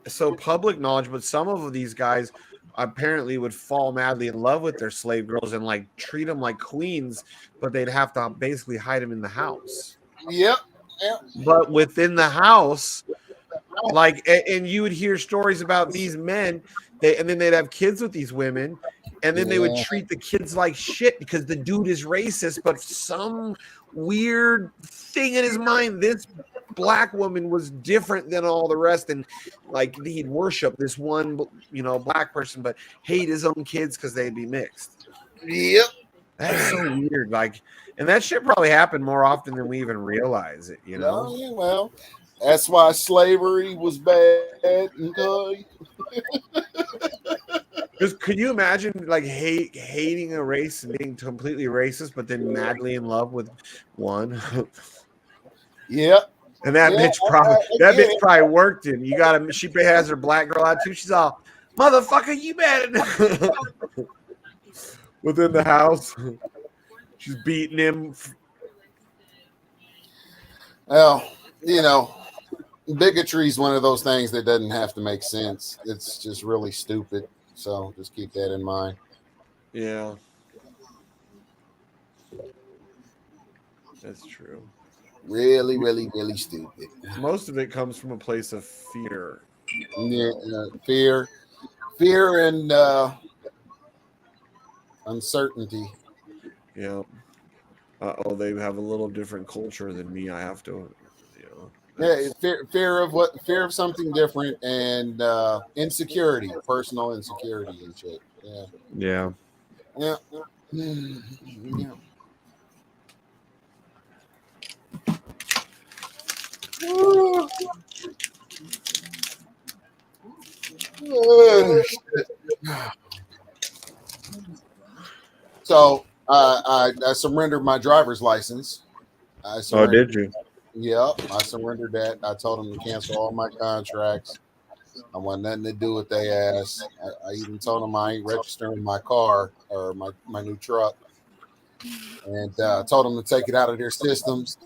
so public knowledge, but some of these guys apparently would fall madly in love with their slave girls and like treat them like queens, but they'd have to basically hide them in the house. Yep. Yep. But within the house, like, and you would hear stories about these men, and then they'd have kids with these women, and then they would treat the kids like shit because the dude is racist, but some weird thing in his mind, this black woman was different than all the rest, and like he'd worship this one, black person, but hate his own kids because they'd be mixed. Yep. That's so weird. Like, and that shit probably happened more often than we even realize it. No, yeah, well, that's why slavery was bad. Just could you imagine like hating a race and being completely racist, but then madly in love with one? Yep. And that bitch probably worked in. She has her black girl out too. She's all, motherfucker, you mad within the house. She's beating him. Well, bigotry is one of those things that doesn't have to make sense. It's just really stupid. So just keep that in mind. Yeah. That's true. Really, really, really stupid. Most of it comes from a place of fear. Yeah, fear and uncertainty. Yeah. They have a little different culture than me. I have to, Yeah, fear of something different, and insecurity, personal insecurity and shit. Yeah. Yeah. Yeah. So I surrendered my driver's license. Did you? Yep, I surrendered that. I told them to cancel all my contracts. I want nothing to do with their ass. I even told them I ain't registering my car or my new truck. And I told them to take it out of their systems.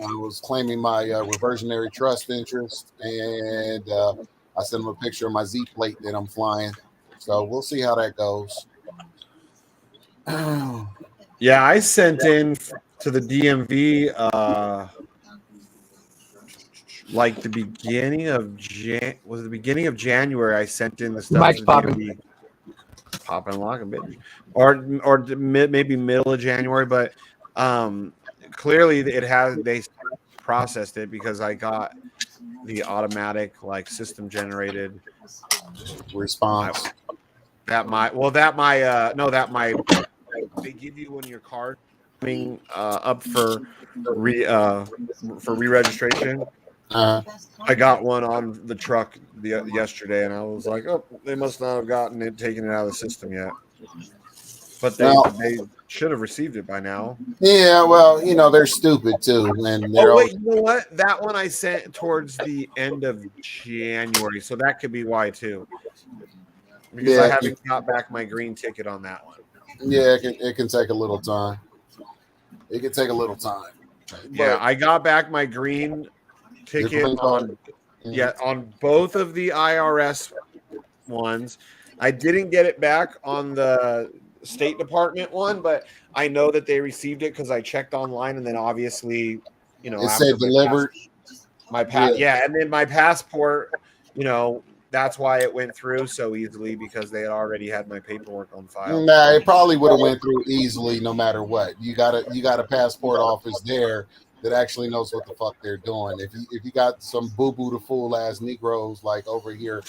I was claiming my reversionary trust interest, and I sent them a picture of my Z plate that I'm flying. So we'll see how that goes. Yeah, I sent in to the DMV like the beginning of January. I sent in the stuff. Mike's to the popping. DMV. Popping lock a bit, or maybe middle of January, but clearly they processed it because I got the automatic like system generated response. That might they give you when your card coming up for re-registration. I got one on the truck yesterday, and I was like, oh, they must not have taken it out of the system yet. But they should have received it by now. Yeah, well, they're stupid too, and you know what? That one I sent towards the end of January, so that could be why too. Because I haven't got back my green ticket on that one. Yeah, it can take a little time. It can take a little time. Yeah, I got back my green ticket on both of the IRS ones. I didn't get it back on the State Department one, but I know that they received it because I checked online, and then obviously, it said delivered. And then my passport, that's why it went through so easily, because they had already had my paperwork on file. Nah, it probably would have went through easily no matter what. You got a passport office there that actually knows what the fuck they're doing. If you got some boo-boo to fool ass Negroes like over here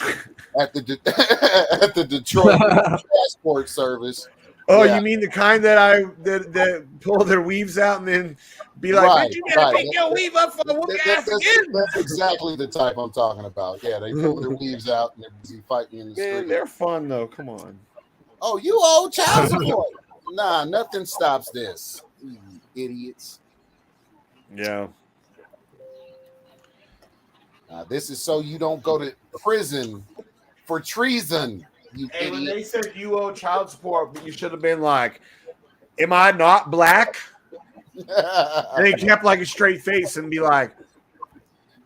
at the Detroit Passport Service. Oh, yeah. You mean the kind that pull their weaves out and then be like, "You gotta pick your weave up for the whoop ass again." That's exactly the type I'm talking about. Yeah, they pull their weaves out and they're busy fighting in the street. They're fun though. Come on. Oh, you owe child support. Nah, nothing stops this. You idiots. Yeah. This is so you don't go to prison for treason. Hey, when they said you owe child support, you should have been like, "Am I not black?" And they kept like a straight face and be like,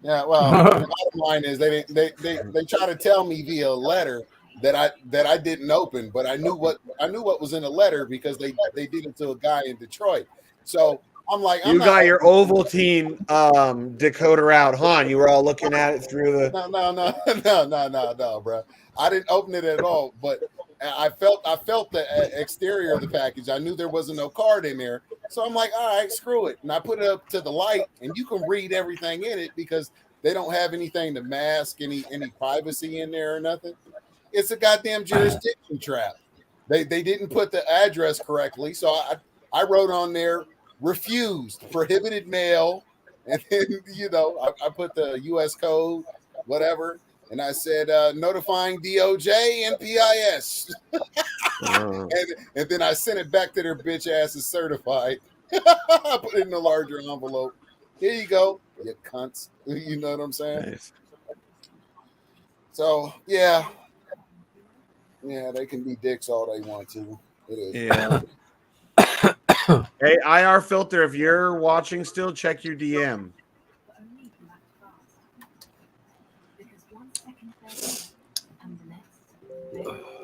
Yeah, well, the bottom line is they try to tell me via letter that I didn't open, but I knew what was in the letter because they did it to a guy in Detroit. So I'm like, I'm You not got your Ovaltine decoder out, huh? You were all looking at it through the. no, bro. I didn't open it at all, but I felt the exterior of the package. I knew there wasn't no card in there, so I'm like, all right, screw it, and I put it up to the light, and you can read everything in it because they don't have anything to mask any privacy in there or nothing. It's a goddamn jurisdiction trap. They didn't put the address correctly, so I wrote on there refused, prohibited mail, and then I put the U.S. code, whatever, and I said notifying DOJ and PIS, and then I sent it back to their bitch asses certified. I put it in a larger envelope. Here you go, you cunts. You know what I'm saying? Nice. So yeah, they can be dicks all they want to. It is. Yeah. Hey, IR filter, if you're watching still, check your DM.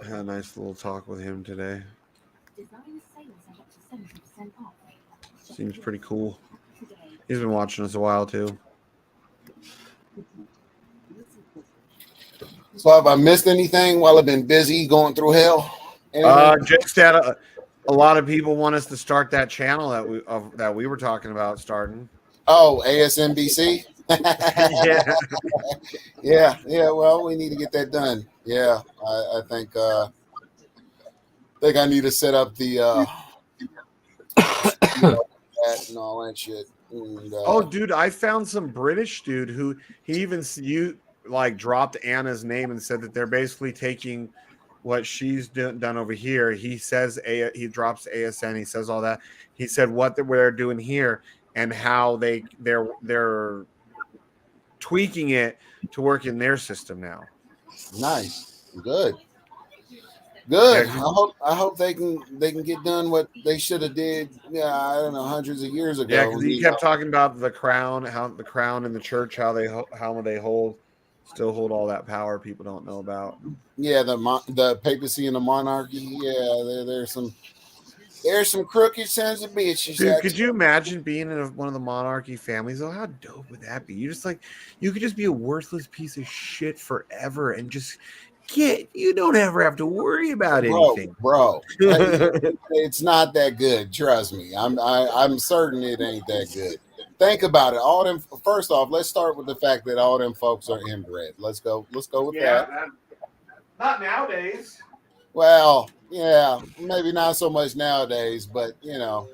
I had a nice little talk with him today. Seems pretty cool. He's been watching us a while too. So have I missed anything while I've been busy going through hell? Just that a lot of people want us to start that channel that we were talking about starting. Oh, ASMBC. Yeah. Yeah. Well, we need to get that done. Yeah, I think I need to set up the that and all that shit. And, oh, dude, I found some British dude who he even dropped Anna's name and said that they're basically taking what she's done over here. He says he drops ASN. He says all that. He said what they're doing here and how they're tweaking it to work in their system now. Nice, good. Good. Yeah, I hope they can get done what they should have did. Yeah, I don't know, hundreds of years ago. Yeah, because he kept talking about the crown, how the crown and the church, how they still hold all that power people don't know about. Yeah, the papacy and the monarchy. Yeah, there's some crooked sons of bitches. Dude, could you imagine being in one of the monarchy families? Oh, how dope would that be? You could just be a worthless piece of shit forever and just you don't ever have to worry about anything, bro. It's not that good. Trust me. I'm certain it ain't that good. Think about it. All them. First off, let's start with the fact that all them folks are inbred. Let's go with that. Not nowadays. Well, yeah, maybe not so much nowadays, but it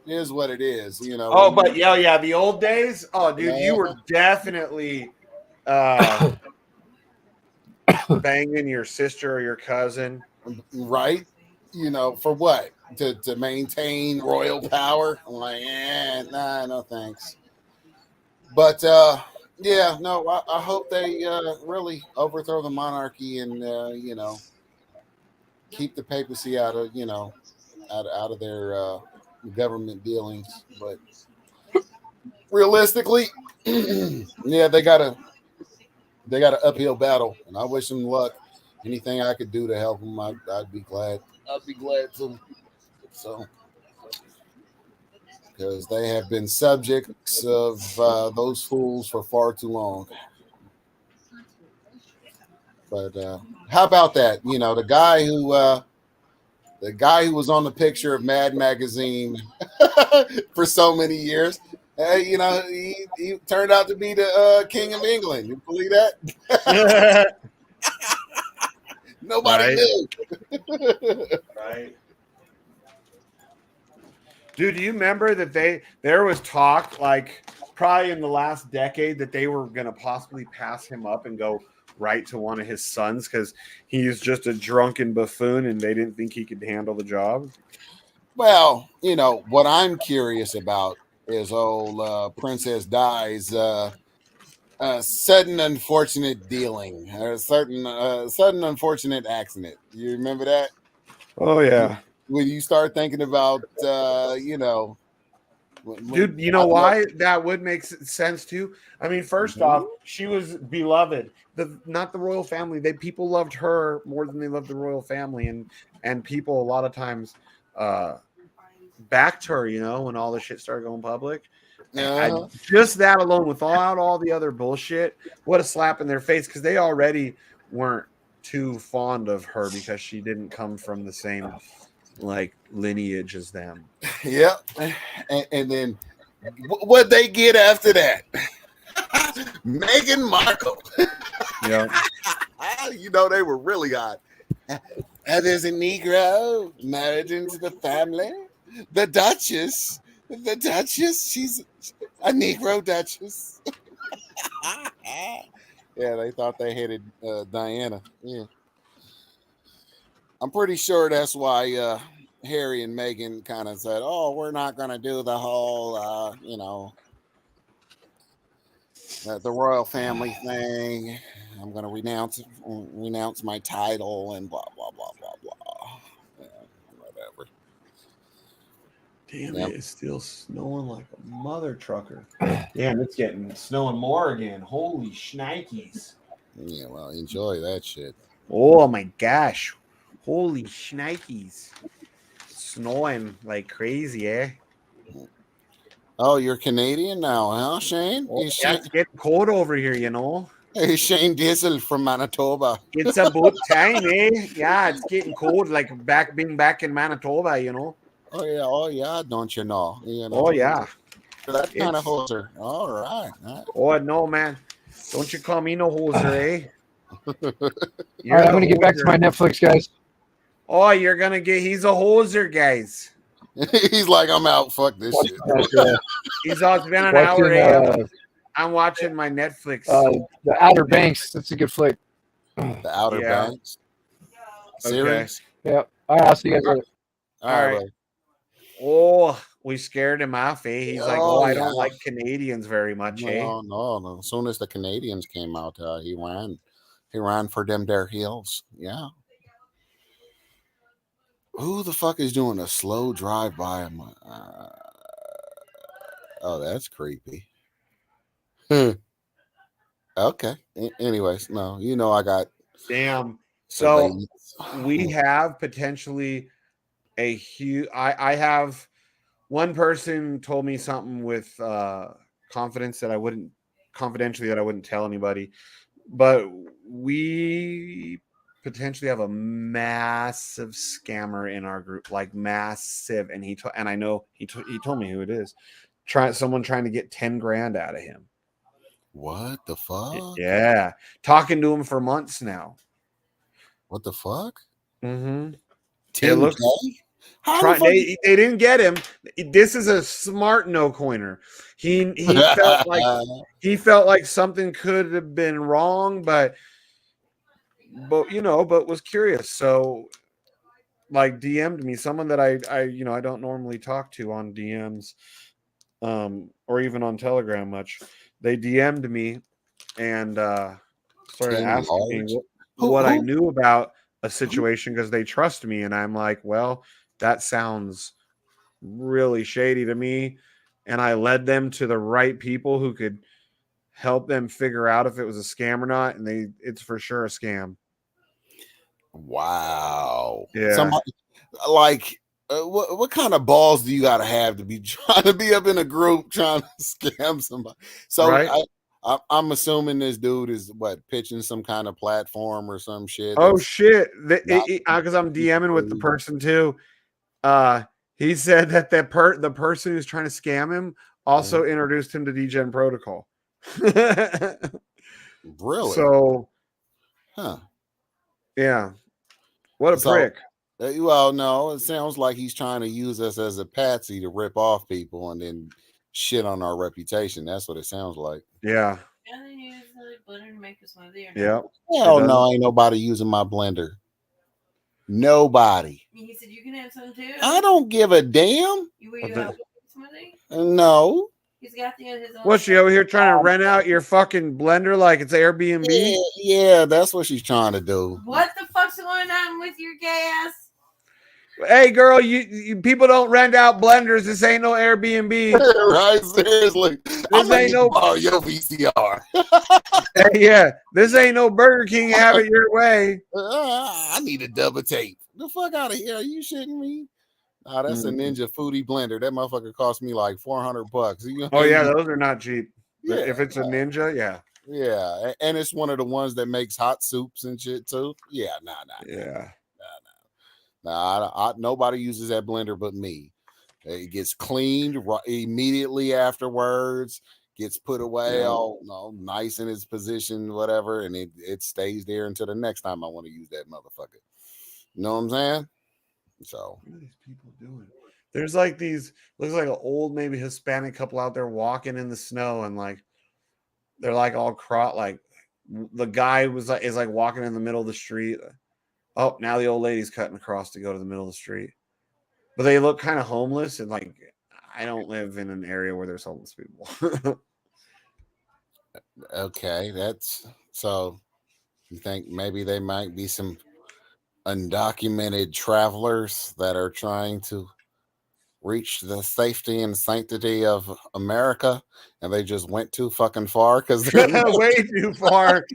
is what it is. Oh, but yeah, the old days. Oh, dude, you were definitely banging your sister or your cousin, right? For what? To maintain royal power? I'm like, nah, no thanks. But yeah, no, I hope they really overthrow the monarchy and keep the papacy out of out of their government dealings. But realistically, yeah, they got an uphill battle, and I wish them luck. Anything I could do to help them, I'd be glad. I'd be glad to. So, because they have been subjects of those fools for far too long. But how about that? The guy who was on the picture of Mad Magazine for so many years. He turned out to be the King of England. You believe that? Nobody knew. Right. Dude, do you remember that there was talk probably in the last decade that they were going to possibly pass him up and go right to one of his sons because he's just a drunken buffoon and they didn't think he could handle the job? Well, what I'm curious about is old Princess Di's sudden unfortunate dealing, or sudden unfortunate accident. You remember that? Oh, yeah. When you start thinking about, Dude, you know why that would make sense too? I mean, first off, she was beloved. Not the royal family. People loved her more than they loved the royal family, and people a lot of times backed her. You know, when all the shit started going public. Just that alone, without all the other bullshit, what a slap in their face, because they already weren't too fond of her because she didn't come from the same like lineage as them. Yeah, and then what they get after that? Meghan Markle. Yeah, You know they were really hot. There's a Negro married into the family. The Duchess. She's a Negro Duchess. Yeah, they thought they hated Diana. Yeah, I'm pretty sure that's why Harry and Meghan kind of said, "Oh, we're not going to do the whole, the royal family thing. I'm going to renounce my title and blah blah blah blah blah." Yeah, whatever. Damn it! It's still snowing like a mother trucker. Damn, it's getting snowing more again. Holy shnikes! Yeah, well, enjoy that shit. Oh my gosh! Holy shnikes! Snowing like crazy, eh? Oh, you're Canadian now, huh, Shane? Oh, yeah, it's getting cold over here, you know. Hey, Shane Diesel from Manitoba. It's about time, eh? Yeah, it's getting cold, like being back in Manitoba, you know. Oh yeah, don't you know? You know. Oh yeah, that kind of hoser. All right. Oh no, man! Don't you call me no hoser, eh? All right, I'm gonna get back to my Netflix, guys. Oh, you're gonna get. He's a hoser, guys. He's like, I'm out. Fuck this shit. He's all been an hour. I'm watching my Netflix. The Outer Banks. That's a good flick. The Outer Banks. Series. Okay. Yep. All right, I'll see you guys later. All right. Oh, we scared him off, eh? He's like, I don't like Canadians very much, eh? No. As soon as the Canadians came out, he ran. He ran for them there hills. Yeah. Who the fuck is doing a slow drive by him? Oh, that's creepy. Okay. Anyways, no, you know I got. Damn. So we have potentially a huge. I have one person told me something with confidentially that I wouldn't tell anybody, but we potentially have a massive scammer in our group, like massive, and I know he told me who it is. Someone trying to get 10 grand out of him. What the fuck? Yeah, talking to him for months now. What the fuck? Mm-hmm. 10K? They didn't get him. This is a smart no coiner. He felt like something could have been wrong, but was curious. So like DM'd me, someone that I don't normally talk to on DMs, or even on Telegram much. They DM'd me and started asking me what I knew about a situation because they trust me, and I'm like, well, that sounds really shady to me, and I led them to the right people who could help them figure out if it was a scam or not, and it's for sure a scam. Wow. Yeah. Somebody, like, what kind of balls do you got to have to be trying to be up in a group trying to scam somebody? So right. I'm assuming this dude is pitching some kind of platform or some shit. Oh shit! Because I'm DMing with the person too. He said that the person who's trying to scam him also introduced him to DGen Protocol. Really? So, huh? Yeah. What a prick. Well, no, it sounds like he's trying to use us as a patsy to rip off people and then shit on our reputation. That's what it sounds like. Yeah. And then use blender to make a smoothie. Yeah. Hell no, ain't nobody using my blender. Nobody. He said you can have some too. I don't give a damn. You have smoothie? No. He's got his own. What's she over here trying to rent out your fucking blender like it's Airbnb? Yeah, that's what she's trying to do. What the fuck's going on with your gas? Hey, girl, you people don't rent out blenders. This ain't no Airbnb. Right? Seriously, I'm This gonna ain't no. borrow your VCR. Hey, yeah, this ain't no Burger King. Have it your way. I need a double tape. The fuck out of here! Are you shitting me? Nah, that's a Ninja Foodie blender. That motherfucker cost me like $400. Oh yeah, those are not cheap. Yeah, If it's a Ninja, yeah, yeah, and it's one of the ones that makes hot soups and shit too. Yeah, yeah. nobody uses that blender but me. It gets cleaned immediately afterwards, gets put away Yeah. all nice in its position, whatever, and it stays there until the next time I want to use that motherfucker. You know what I'm saying? So What are these people doing? There's like these looks like an old maybe Hispanic couple out there walking in the snow and like they're like all like the guy is like walking in the middle of the street. Oh, now the old lady's cutting across to go to the middle of the street. But they look kind of homeless and like I don't live in an area where there's homeless people. okay, that's so you think maybe they might be some undocumented travelers that are trying to reach the safety and sanctity of America, and they just went too fucking far because Way too far.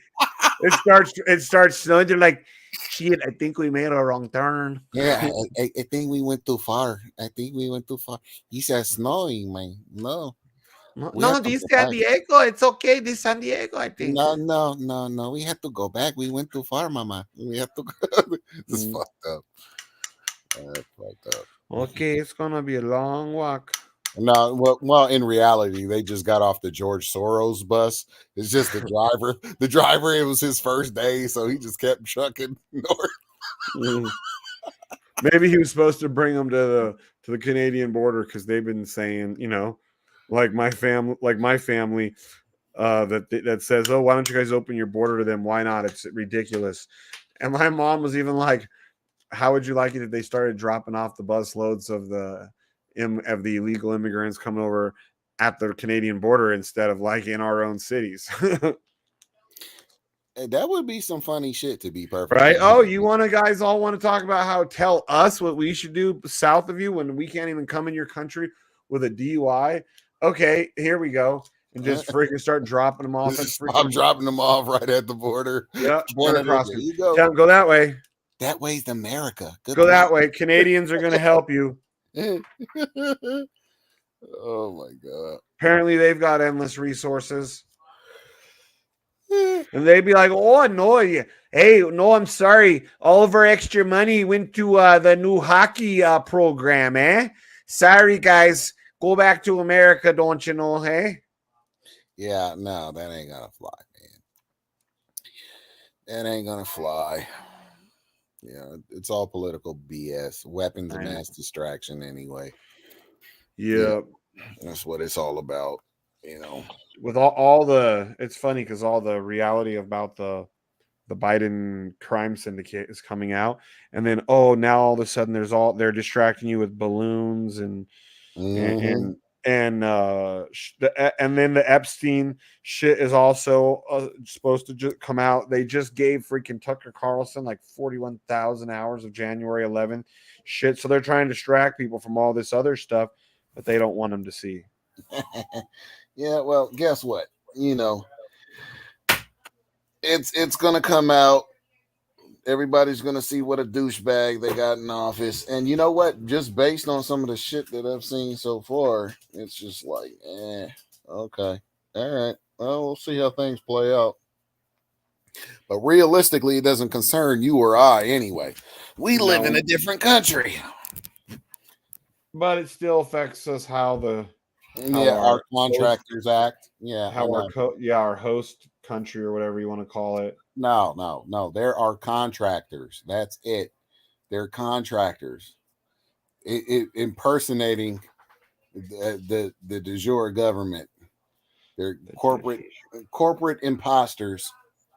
It starts snowing. They're like, shit, I think we made a wrong turn. yeah, I think we went too far. I think we went too far. He said snowing, man. No, we have to This go San back. Diego. It's okay. This San Diego, I think. No. We have to go back. We went too far, mama. We have to go. This fucked up. Fucked up. Okay, it's gonna be a long walk. No, well, in reality, they just got off the George Soros bus. It's just the driver. The driver, it was his first day, so he just kept trucking north. Maybe he was supposed to bring them to the Canadian border because they've been saying, like my family, that says, oh, why don't you guys open your border to them? Why not? It's ridiculous. And my mom was even like, how would you like it if they started dropping off the bus loads of the illegal immigrants coming over at the Canadian border instead of like in our own cities? That would be some funny shit, to be perfect. Right? Oh, you guys all want to talk about how tell us what we should do south of you when we can't even come in your country with a DUI? Okay, here we go. And just freaking start dropping them off. I'm dropping them off right at the border. Yeah, Border crossing. you go. Yeah, go that way. That way's America. Good go that way. Canadians are going to help you. Oh my god. Apparently, they've got endless resources. And they'd be like, oh, no. Hey, no, I'm sorry. All of our extra money went to the new hockey program, eh? Sorry, guys. Go back to America, don't you know, hey? Yeah, no, that ain't going to fly, man. That ain't going to fly. Yeah, it's all political BS. Weapons of mass distraction, anyway. Yeah. That's what it's all about, With all the, it's funny because all the reality about the Biden crime syndicate is coming out, and then now all of a sudden they're distracting you with balloons and then the Epstein shit is also supposed to just come out. They just gave freaking Tucker Carlson like 41,000 hours of January 11th shit, so they're trying to distract people from all this other stuff that they don't want them to see. Yeah, well, guess what? It's gonna come out. Everybody's gonna see what a douchebag they got in office, and you know what? Just based on some of the shit that I've seen so far, it's just like, okay, all right. Well, we'll see how things play out. But realistically, it doesn't concern you or I anyway. We live in a different country. But it still affects us how our contractors act. Yeah, how our host country or whatever you want to call it. No. There are contractors. That's it. They're contractors. Impersonating the de jure government. They're corporate imposters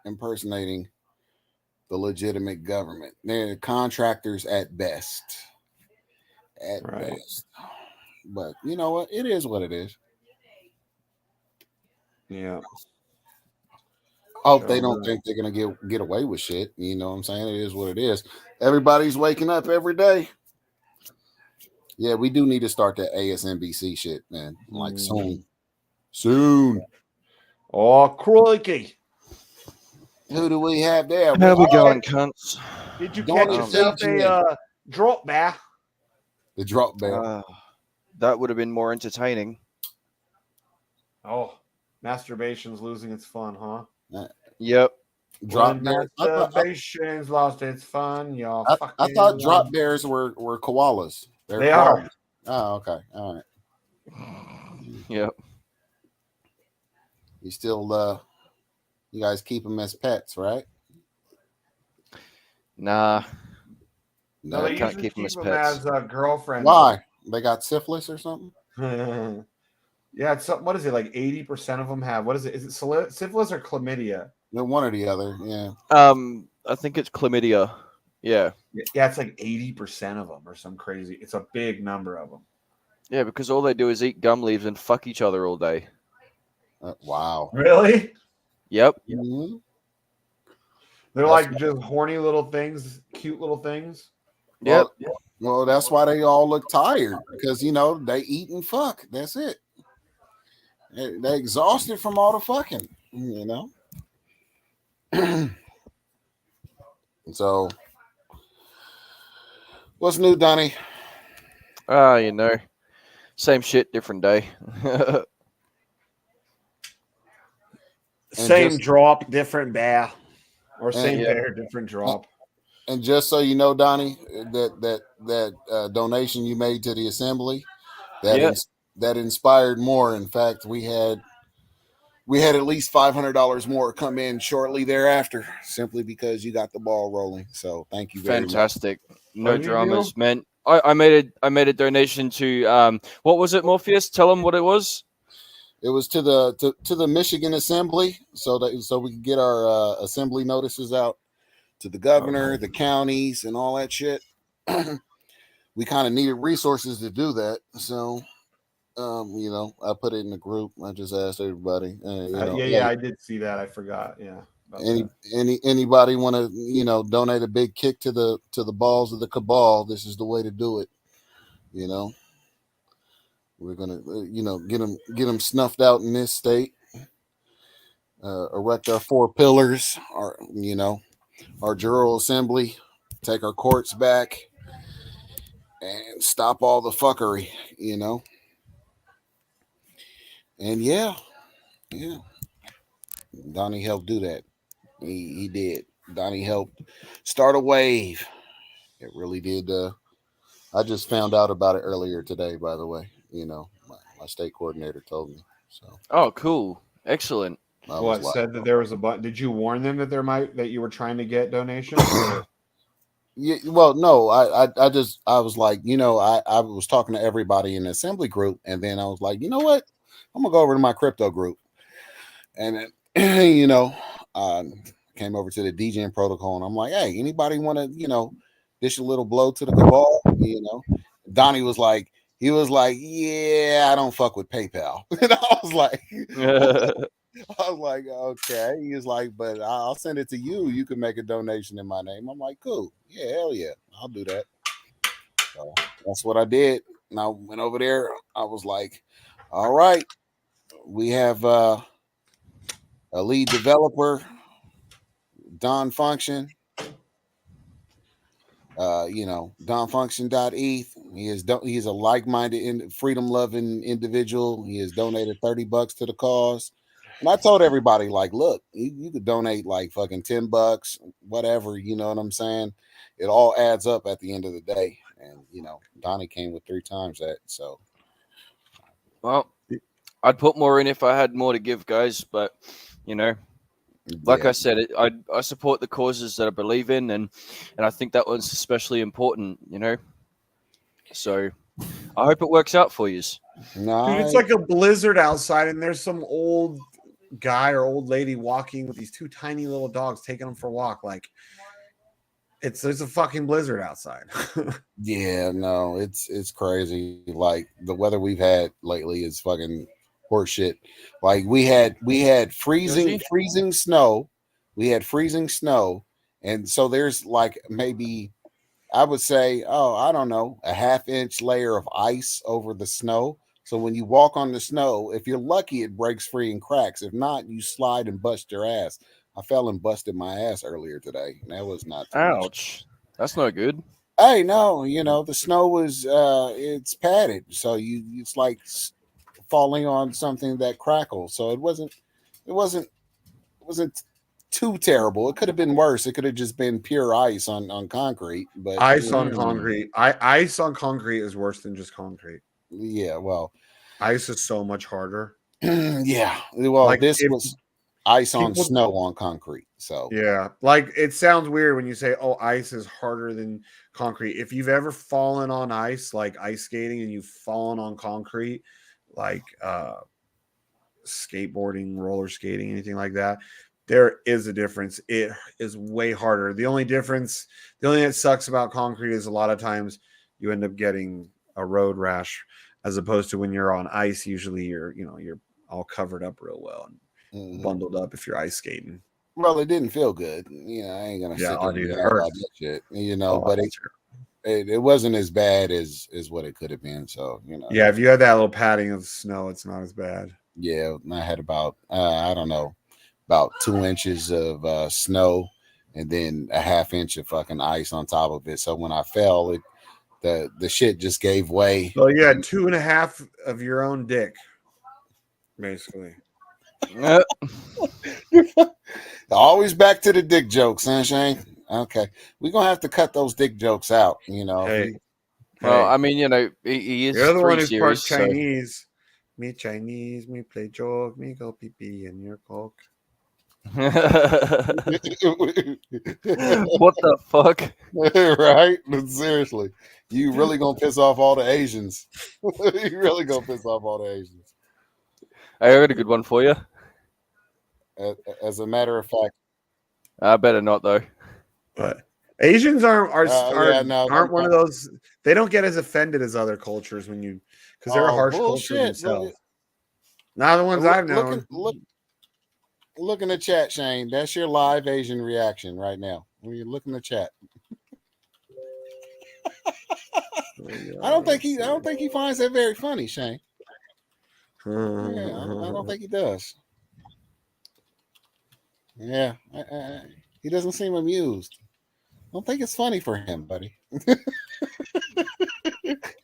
impersonating the legitimate government. They're contractors at best. At best. But you know what? It is what it is. Yeah. Oh, they don't think they're gonna get away with shit. You know what I'm saying? It is what it is. Everybody's waking up every day. Yeah, we do need to start that ASNBC shit, man. Like Mm. soon. Soon. Oh, crikey. Who do we have there? How we Oh, going, cunts? Did you Don't catch you yourself say, a drop bear? the drop bear. That would have been more entertaining. Oh, masturbation's losing its fun, huh? Yep. Drop When bear. masturbation's lost its fun, you're I fucking. thought drop bears were koalas. They're They koalas. are. Oh, okay. All right. Yep. You still you guys keep them as pets, right? Nah. No, I they can't usually keep them keep as them pets. as girlfriends. Why? They got syphilis or something? Yeah, it's something. What is it? Like 80% of them have. What is it? Is it syphilis or chlamydia? They're one or the other. Yeah. I think it's chlamydia. Yeah. Yeah, it's like 80% of them or some crazy. It's a big number of them. Yeah, because all they do is eat gum leaves and fuck each other all day. Wow. Really? Yep. Mhm. They're That's- like just horny little things, cute little things. Yep. Well, that's why they all look tired because they eat and fuck. That's it. They're exhausted from all the fucking. So, what's new, Donnie? Same shit, different day. Same just- drop, different bear, or same yeah. bear, different drop. And just so you know, Donnie, that donation you made to the assembly, Yeah. that inspired more. In fact, we had at least $500 more come in shortly thereafter, simply because you got the ball rolling. So thank you very much. Fantastic. No What'd you dramas, do? man. I made a donation to what was it, Morpheus? Tell them what it was. It was to the Michigan Assembly, so we could get our assembly notices out to the governor, the counties, and all that shit. We kind of needed resources to do that, so I put it in the group. I just asked everybody. Yeah, I did see that. I forgot. Yeah. Anybody want to donate a big kick to the balls of the cabal? This is the way to do it. We're gonna get them snuffed out in this state. Erect our 4 pillars. Our General Assembly. Take our courts back and stop all the fuckery. And yeah. Donnie helped do that. He did. Donnie helped start a wave. It really did. I just found out about it earlier today, by the way. My state coordinator told me. So, Oh, cool. Excellent. I What was like, said that there was a button? Did you warn them that you were trying to get donations? yeah, well, no, I was like, I was talking to everybody in the assembly group, and then I was like, you know what? I'm gonna go over to my crypto group, and then, came over to the DJing protocol, and I'm like, hey, anybody want to, dish a little blow to the cabal? Donnie was like, yeah, I don't fuck with PayPal, and I was like, okay. He was like, but I'll send it to you. You can make a donation in my name. I'm like, cool. Yeah, hell yeah. I'll do that. So that's what I did. And I went over there. I was like, all right, we have a lead developer, Don Function. DonFunction.eth. He's a like-minded, freedom-loving individual. He has donated $30 to the cause. And I told everybody, like, look, you could donate like fucking $10, whatever, you know what I'm saying? It all adds up at the end of the day. And Donnie came with 3 times that. So Well, I'd put more in if I had more to give, guys. But like yeah. I said, I support the causes that I believe in, and I think that one's especially important. So I hope it works out for you. Dude, it's like a blizzard outside, and there's some old guy or old lady walking with these 2 tiny little dogs, taking them for a walk. Like, there's a fucking blizzard outside. Yeah, no, it's crazy. Like the weather we've had lately is fucking horseshit. Like we had freezing snow. We had freezing snow, and so there's like maybe I would say, oh, I don't know, a half-inch layer of ice over the snow. So when you walk on the snow, if you're lucky, it breaks free and cracks. If not, you slide and bust your ass. I fell and busted my ass earlier today. And that was not too much. Ouch. That's no good. Hey, no, the snow was it's padded, so it's like falling on something that crackles. So it wasn't too terrible. It could have been worse. It could have just been pure ice on concrete. But Ice on concrete. Ice on concrete is worse than just concrete. yeah, well, Ice is so much harder. yeah. Well, Like this if was ice on people, snow on concrete. So yeah, like it sounds weird when you say, "Oh, ice is harder than concrete." If you've ever fallen on ice, like ice skating, and you've fallen on concrete, like skateboarding, roller skating, anything like that, there is a difference. It is way harder. The only thing that sucks about concrete is a lot of times you end up getting a road rash, as opposed to when you're on ice. Usually, you're all covered up real well and bundled up if you're ice skating. well, it didn't feel good. I ain't gonna Yeah, sit there and dude, it brag about hurts. that shit. Oh, But that's true. it wasn't as bad as what it could have been. So Yeah, if you had that little padding of snow, it's not as bad. yeah, I had about I don't know, about 2 inches of snow, and then a half inch of fucking ice on top of it. So when I fell, the shit just gave way. So you had 2.5 of your own dick, basically. Always back to the dick joke, Sunshine. Okay, we're gonna have to cut those dick jokes out. Hey, Well, hey, I mean, he is you're the one 3 who's part series, so Chinese. Me Chinese, me play joke, me go pee pee in your coke. what the fuck? Right? Seriously, you really gonna piss off all the Asians? You really gonna piss off all the Asians? I got a good one for you. As a matter of fact, I better not though. But Asians yeah, no, aren't one of those. They don't get as offended as other cultures because they're a harsh culture bullshit, bro. themselves. Not the ones I've Look, known. look in the chat, Shane. That's your live Asian reaction right now. When you look in the chat, I don't think he finds that very funny, Shane. Yeah, I don't think he does. Yeah, he doesn't seem amused. I don't think it's funny for him, buddy.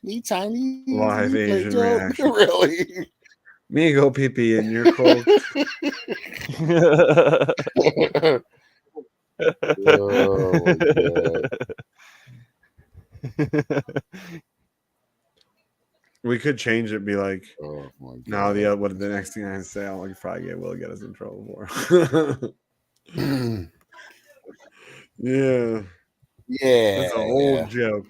Me Chinese Live me play Asian joke. reaction. Really? Me go pee pee in your coke. Oh my god. We could change it. Be like, Oh my god. no, what the next thing I say? I'll probably will get us in trouble for. Yeah, Yeah. that's a whole joke.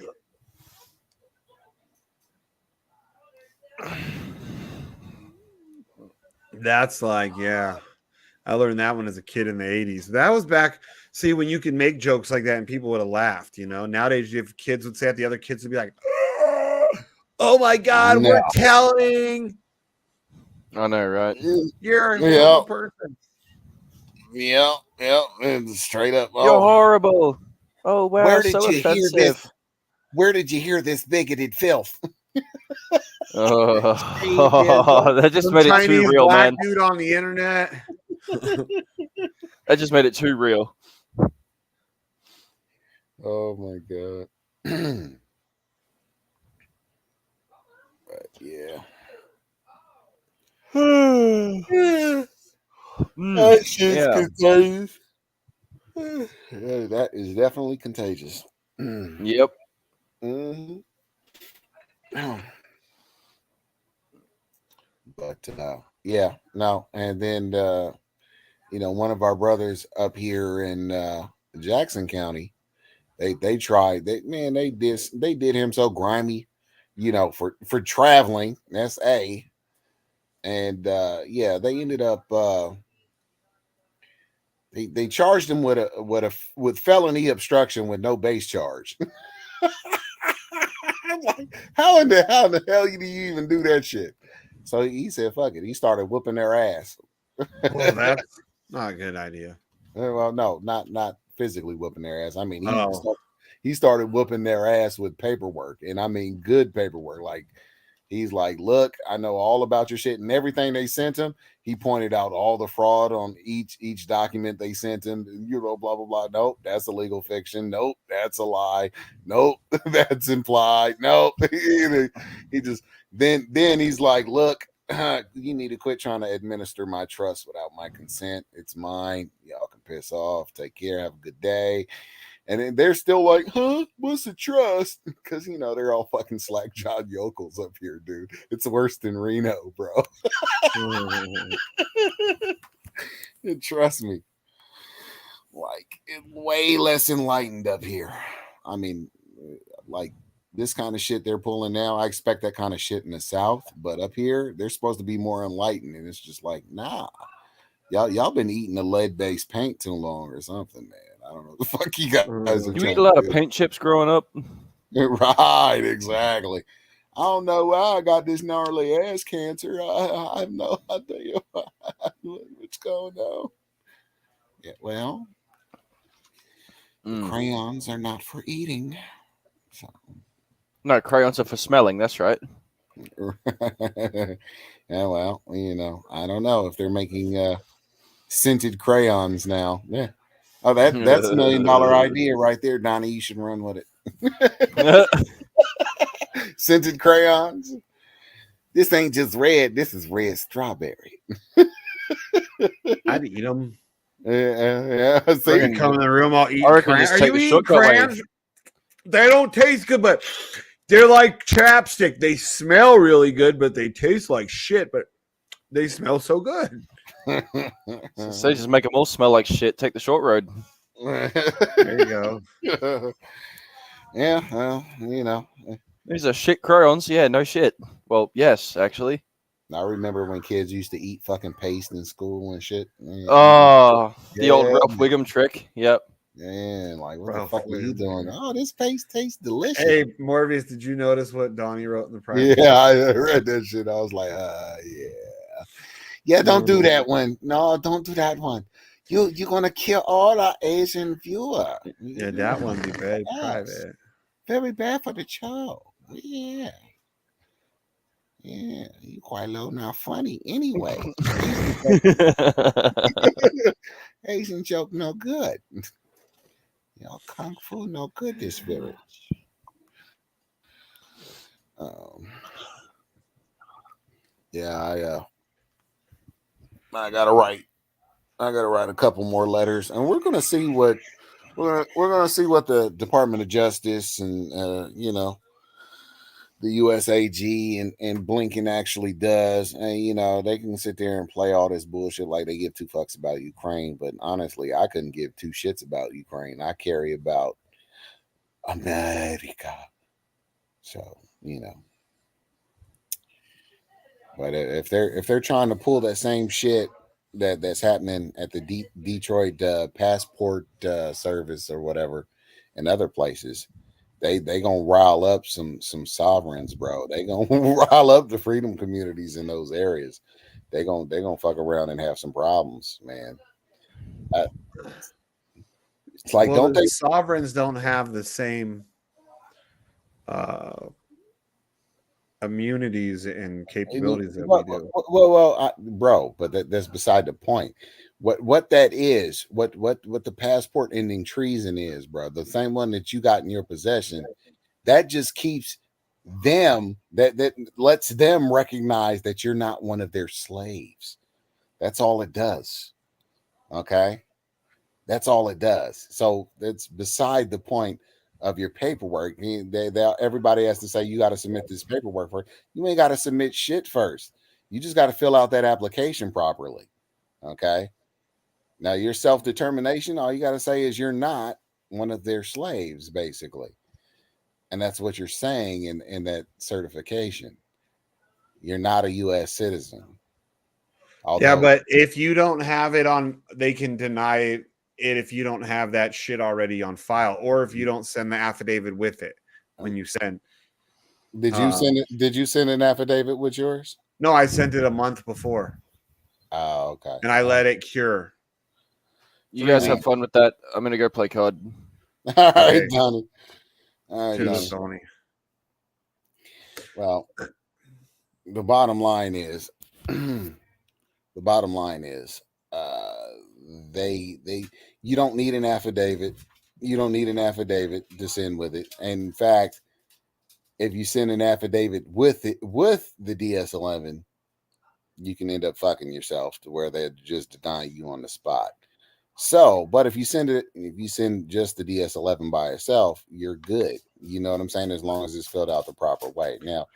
That's like, yeah. I learned that one as a kid in the 80s. That was back, see, when you could make jokes like that and people would have laughed, Nowadays, if kids would say it, the other kids would be like, oh my God, No. we're telling. I know, right? You're a horrible person. Yeah, and straight up. You're horrible. Oh wow, Where did so you offensive. hear this? Where did you hear this bigoted filth? That just Some made it Chinese too real, black man. dude on the internet. That just made it too real. Oh my god. But yeah. That shit's contagious. Yeah, that is definitely contagious. Yep. Mm-hmm. But yeah, no, and then one of our brothers up here in Jackson County, they tried. They did him so grimy, for traveling. That's A. And yeah, they ended up they charged him with felony obstruction with no base charge. Like, how in the hell do you even do that shit? So he said, "Fuck it." He started whooping their ass. Well, that's not a good idea. Well, no, not physically whooping their ass. I mean, he started whooping their ass with paperwork, and I mean good paperwork. Like he's like, look, I know all about your shit, and everything they sent him. He pointed out all the fraud on each document they sent him. You know, blah blah blah. Nope, that's a legal fiction. Nope, that's a lie. Nope, that's implied. Nope. He just then he's like, look, you need to quit trying to administer my trust without my consent. It's mine. Y'all can piss off. Take care. Have a good day. And then they're still like, huh? What's the trust? Because, you know, they're all fucking slack-jawed yokels up here, dude. It's worse than Reno, bro. Trust me. Like, it's way less enlightened up here. I mean, like, this kind of shit they're pulling now, I expect that kind of shit in the South. But up here, they're supposed to be more enlightened. And it's just like, nah. Y'all been eating the lead-based paint too long or something, man. I don't know what the fuck you guys are You trying eat a lot to of do. paint chips growing up? Right, exactly. I don't know why I got this gnarly ass cancer. I have no idea what's going on. Yeah, well, crayons are not for eating. So. No, crayons are for smelling. That's right. Yeah, well, you know, I don't know if they're making scented crayons now. Yeah. Oh, that's $1 million idea right there, Donnie. You should run with it. Scented crayons. This ain't just red. This is red strawberry. I'd eat them. Yeah. See, come in the room, I'll eat I reckon crayons. just Are take you the eating shortcut lane. crayons? They don't taste good, but they're like chapstick. They smell really good, but they taste like shit. But they smell so good. So just make them all smell like shit. Take the short road. There you go. Yeah, well, you know. These are shit crayons. Yeah, no shit. Well, yes, actually. I remember when kids used to eat fucking paste in school and shit. Oh, the old Yeah, Ralph Wiggum trick. Yep. man, like what Ralph the fuck are you Wiggum. doing? Oh, this paste tastes delicious. Hey, Morbius, did you notice what Donnie wrote in the private? Yeah, I read that shit. I was like, yeah, don't do that one. No, don't do that one. You're gonna kill all our Asian viewer. Yeah, that one be very private. Very bad for the show. Yeah. Yeah, you quite low, not funny. Anyway, Asian joke no good. Kung fu no good this village. Yeah, I gotta write a couple more letters, and we're gonna see what the Department of Justice and the USAG and Blinken actually does. And they can sit there and play all this bullshit like they give two fucks about Ukraine, but honestly, I couldn't give two shits about Ukraine. I care about America. So, but if they're trying to pull that same shit that's happening at the Detroit passport service or whatever and other places, they gonna rile up some sovereigns, bro. They gonna rile up the freedom communities in those areas. They gonna fuck around and have some problems, man. It's like, don't they? Sovereigns don't have the same immunities and capabilities that we do. Well, bro, but that's beside the point. What that is, what the passport ending treason is, bro. The same one that you got in your possession, that just keeps them, that lets them recognize that you're not one of their slaves. That's all it does. Okay, that's all it does. So that's beside the point of your paperwork. Everybody has to say you got to submit this paperwork first. You ain't got to submit shit first. You just got to fill out that application properly. Okay. Now your self-determination, all you got to say is you're not one of their slaves, basically. And that's what you're saying in that certification. You're not a U.S. citizen. Yeah, but if you don't have it on, they can deny it if you don't have that shit already on file, or if you don't send the affidavit with it when you send. Did you send it? Did you send an affidavit with yours? No, I sent it a month before. Oh, okay. And I let it cure. You guys have fun with that. I'm gonna go play COD. All right, Okay. Donnie. All right, To Donnie. Sony. Well, the bottom line is, the bottom line is, they you don't need an affidavit. You don't need an affidavit to send with it. And in fact, if you send an affidavit with the DS11, you can end up fucking yourself to where they just deny you on the spot. So, but if you send just the DS11 by itself, you're good. You know what I'm saying? As long as it's filled out the proper way. Now,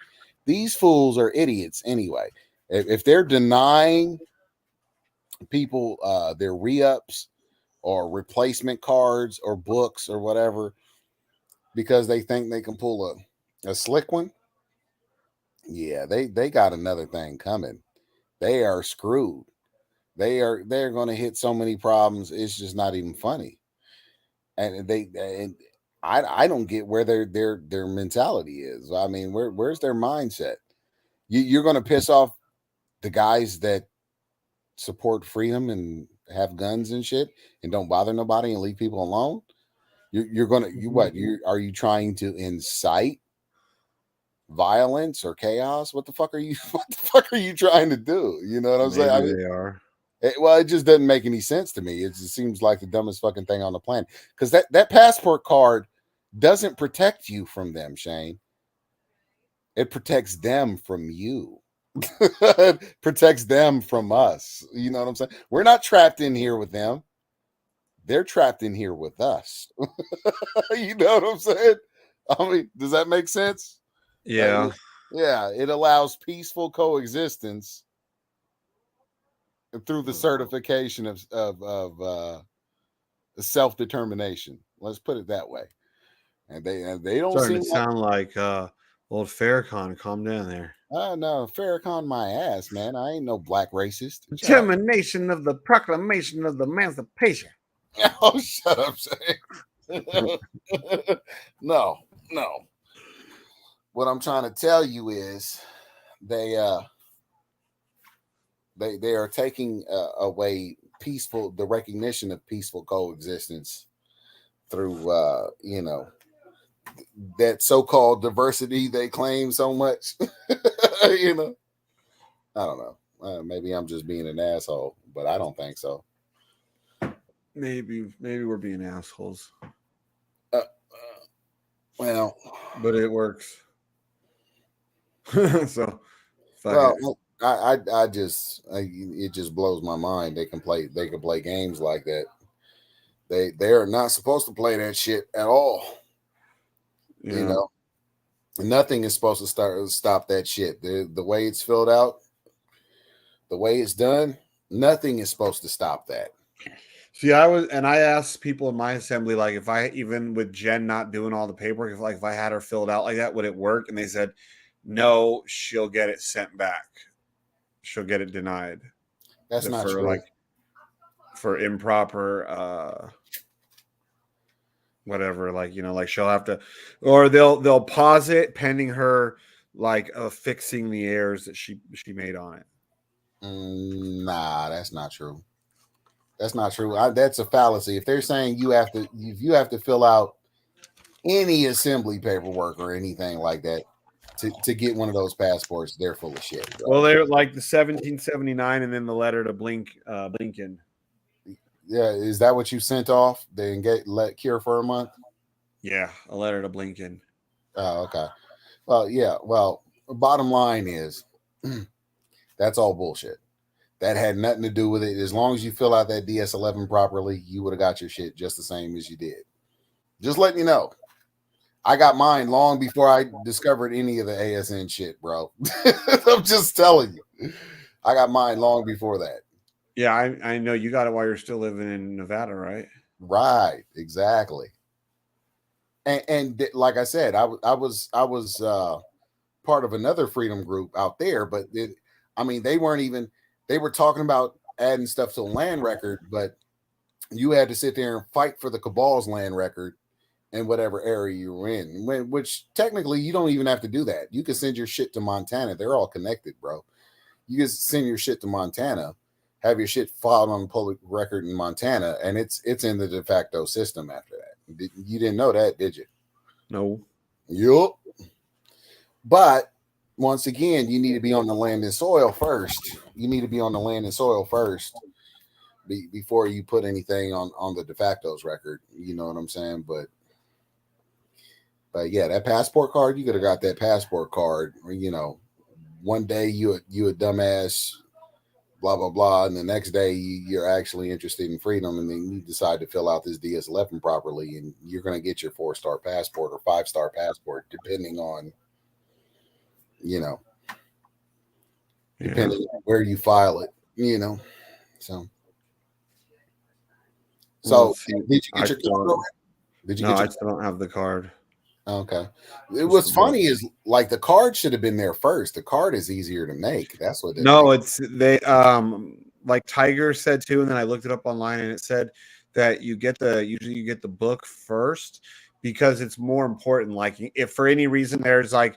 these fools are idiots anyway. If they're denying people their re-ups or replacement cards or books or whatever because they think they can pull a slick one, yeah, they got another thing coming. They are screwed. They're going to hit so many problems. It's just not even funny. And I don't get where their mentality is. I mean, where's their mindset? You're going to piss off the guys that support freedom and have guns and shit and don't bother nobody and leave people alone. You're going to are you trying to incite violence or chaos? What the fuck are you trying to do? You know what I'm saying? I Maybe mean, they are. it just doesn't make any sense to me. It just seems like the dumbest fucking thing on the planet. Because that passport card doesn't protect you from them, Shane. It protects them from you. It protects them from us. You know what I'm saying? We're not trapped in here with them. They're trapped in here with us. You know what I'm saying? I mean, does that make sense? Yeah. Yeah, it allows peaceful coexistence through the certification of self-determination. Let's put it that way. And they don't Starting seem to like sound like old Farrakhan. Calm down there. no, Farrakhan my ass, man. I ain't no black racist. Shut up. Determination of the proclamation of the emancipation. Oh, shut up, Shane. No, no. What I'm trying to tell you is they they are taking away the recognition of peaceful coexistence through that so-called diversity they claim so much. You know, I don't know. Maybe I'm just being an asshole, but I don't think so. Maybe we're being assholes, Well, but it works. So, fuck it. well, it just blows my mind. They can play games like that. They are not supposed to play that shit at all. Yeah. You know, nothing is supposed to stop that shit. The way it's filled out, the way it's done, nothing is supposed to stop that. See, I asked people in my assembly, like, if I, even with Jen not doing all the paperwork, if I had her filled out like that, would it work? And they said, no, she'll get it sent back. She'll get it denied. That's not for true. for improper whatever, like she'll have to, or they'll pause it pending her fixing the errors that she made on it. Nah, that's not true. That's not true. That's a fallacy. If they're saying if you have to fill out any assembly paperwork or anything like that to get one of those passports, they're full of shit. Bro. Well, they're like the 1779 and then the letter to Blinken. Yeah, is that what you sent off? They let cure for a month? Yeah, a letter to Blinken. Oh, okay. Well, yeah. Well, bottom line is that's all bullshit. That had nothing to do with it. As long as you fill out that DS11 properly, you would have got your shit just the same as you did. Just letting you know. I got mine long before I discovered any of the ASN shit, bro. I'm just telling you. I got mine long before that. Yeah, I know you got it while you're still living in Nevada, right? Right, exactly. And like I said, I was part of another freedom group out there, but they weren't even. They were talking about adding stuff to the land record, but you had to sit there and fight for the cabal's land record in whatever area you were in. Which technically you don't even have to do that. You can send your shit to Montana. They're all connected, bro. You can send your shit to Montana, have your shit filed on the public record in Montana, and it's in the de facto system after that. You didn't know that, did you? No. Yup. But once again, you need to be on the land and soil first. You need to be on the land and soil first before you put anything on the de facto's record. You know what I'm saying? But yeah, that passport card, you could have got that passport card. You know, one day you a dumbass, blah blah blah, and the next day you're actually interested in freedom, and then you decide to fill out this DS11 properly, and you're going to get your 4-star passport or 5-star passport, depending on, you know, depending on where you file it. You know, so. Well, So did you get your card? I still don't have the card. Okay. What's funny is like the card should have been there first. The card is easier to make. That's what. It's they like Tiger said too, and then I looked it up online, and it said that usually you get the book first because it's more important. Like if for any reason there's like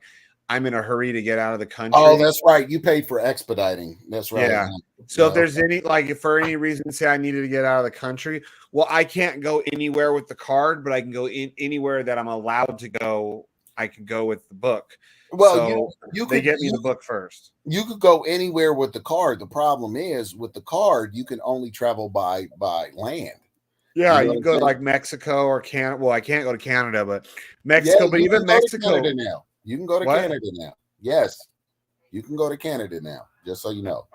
I'm in a hurry to get out of the country. Oh, that's right. You paid for expediting. That's right. Yeah. So if there's any, like, if for any reason, say I needed to get out of the country, well, I can't go anywhere with the card, but I can go in anywhere that I'm allowed to go. I can go with the book. Well, so you they could get me the book first. You could go anywhere with the card. The problem is with the card, you can only travel by land. Yeah, you can go to like Mexico or Canada. Well, I can't go to Canada, but Mexico. But even Mexico now. You can go to Canada now. Yes, you can go to Canada now. Just so you know.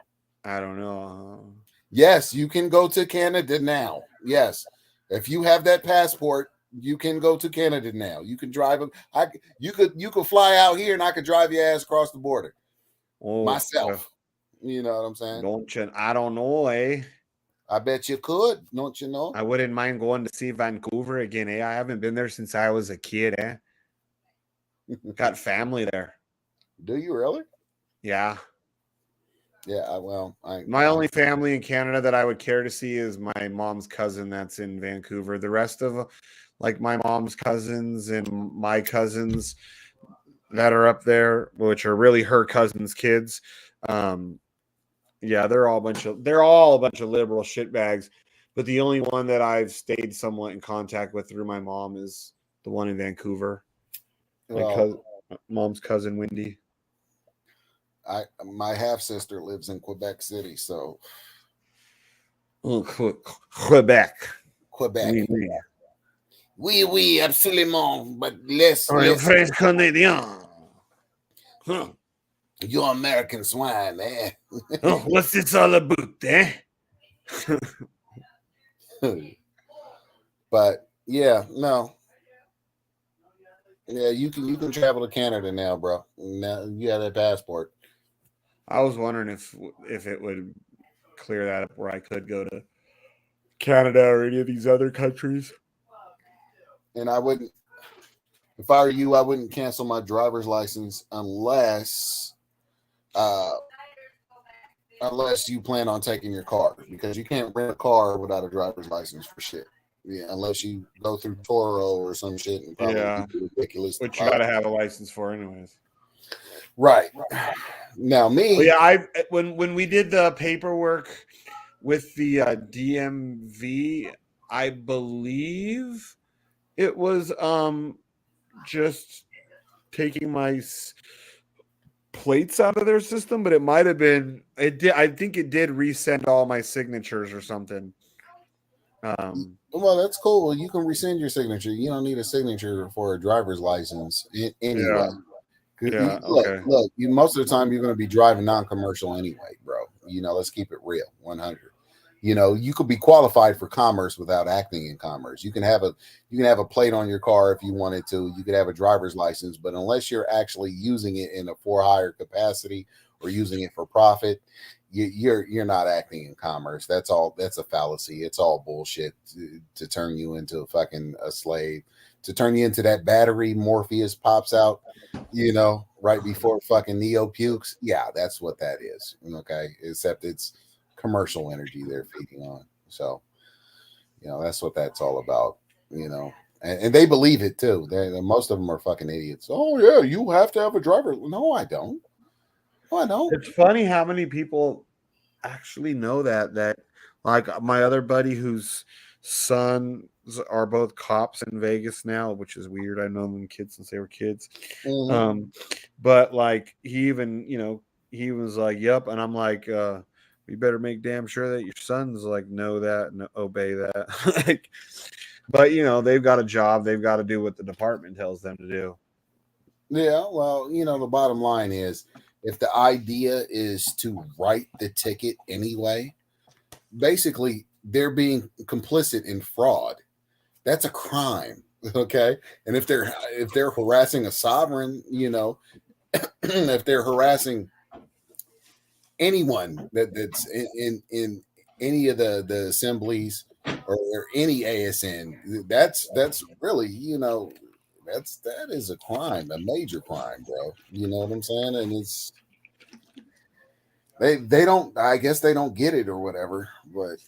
I don't know. Yes, you can go to Canada now. Yes, if you have that passport, you can go to Canada now. You can drive them. You could fly out here, and I could drive your ass across the border myself. You know what I'm saying? I don't know, eh? I bet you could. Don't you know? I wouldn't mind going to see Vancouver again, eh? I haven't been there since I was a kid, eh? Got family there. Do you really? Yeah. Yeah, my only family in Canada that I would care to see is my mom's cousin that's in Vancouver. The rest of, like, my mom's cousins and my cousins that are up there, which are really her cousins' kids, yeah, they're all a bunch of liberal shitbags. But the only one that I've stayed somewhat in contact with through my mom is the one in Vancouver. Mom's cousin Wendy. My half sister lives in Quebec City, so Quebec. Oui, absolument, but less. French Canadian. Huh. You're American swine, man. What's this all about, eh? But yeah, no. Yeah, you can travel to Canada now, bro. Now you have that passport. I was wondering if it would clear that up where I could go to Canada or any of these other countries. And I wouldn't, if I were you, I wouldn't cancel my driver's license unless you plan on taking your car, because you can't rent a car without a driver's license for shit. Yeah, unless you go through Toro or some shit and probably be ridiculous. Which you got to have a license for, anyways. Right. Now, me. Yeah, when we did the paperwork with the DMV, I believe it was just taking my plates out of their system, but it might have been I think it did resend all my signatures or something. Well, that's cool. You can rescind your signature. You don't need a signature for a driver's license anyway. Yeah. Look, most of the time you're going to be driving non-commercial anyway, bro. You know, let's keep it real, 100. You know, you could be qualified for commerce without acting in commerce. You can have a plate on your car if you wanted to. You could have a driver's license, but unless you're actually using it in a for-hire capacity or using it for profit, you're not acting in commerce. That's a fallacy. It's all bullshit to turn you into a slave, to turn you into that battery Morpheus pops out, you know, right before fucking Neo pukes. Yeah, that's what that is. Okay, except it's commercial energy they're feeding on. So, you know, that's what that's all about. You know, and they believe it too. Most of them are fucking idiots. Oh yeah, you have to have a driver. No, I don't. Oh, I don't. It's funny how many people actually know that like my other buddy who's sons are both cops in Vegas now, which is weird. I know them kids since they were kids. But like he even, he was like, "Yep," and I'm like, "We better make damn sure that your sons like know that and obey that." Like, but they've got a job. They've got to do what the department tells them to do. Yeah, well, the bottom line is if the idea is to write the ticket anyway, basically they're being complicit in fraud. That's a crime. Okay. And if they're harassing a sovereign, if they're harassing anyone that's in any of the assemblies or any ASN, that's really, that is a crime, a major crime, bro. You know what I'm saying? And it's they don't, I guess they don't get it or whatever, but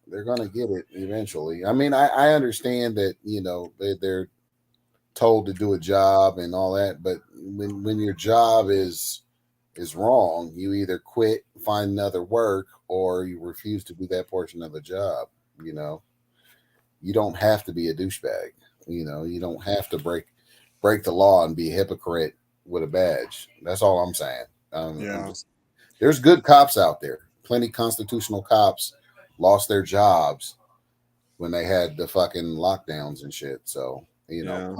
they're gonna get it eventually. I mean, I understand that, they're told to do a job and all that, but when your job is wrong, you either quit, find another work, or you refuse to do that portion of the job. You know, you don't have to be a douchebag. You don't have to break the law and be a hypocrite with a badge. That's all I'm saying. Yeah. There's good cops out there. Plenty constitutional cops lost their jobs when they had the fucking lockdowns and shit. So Yeah.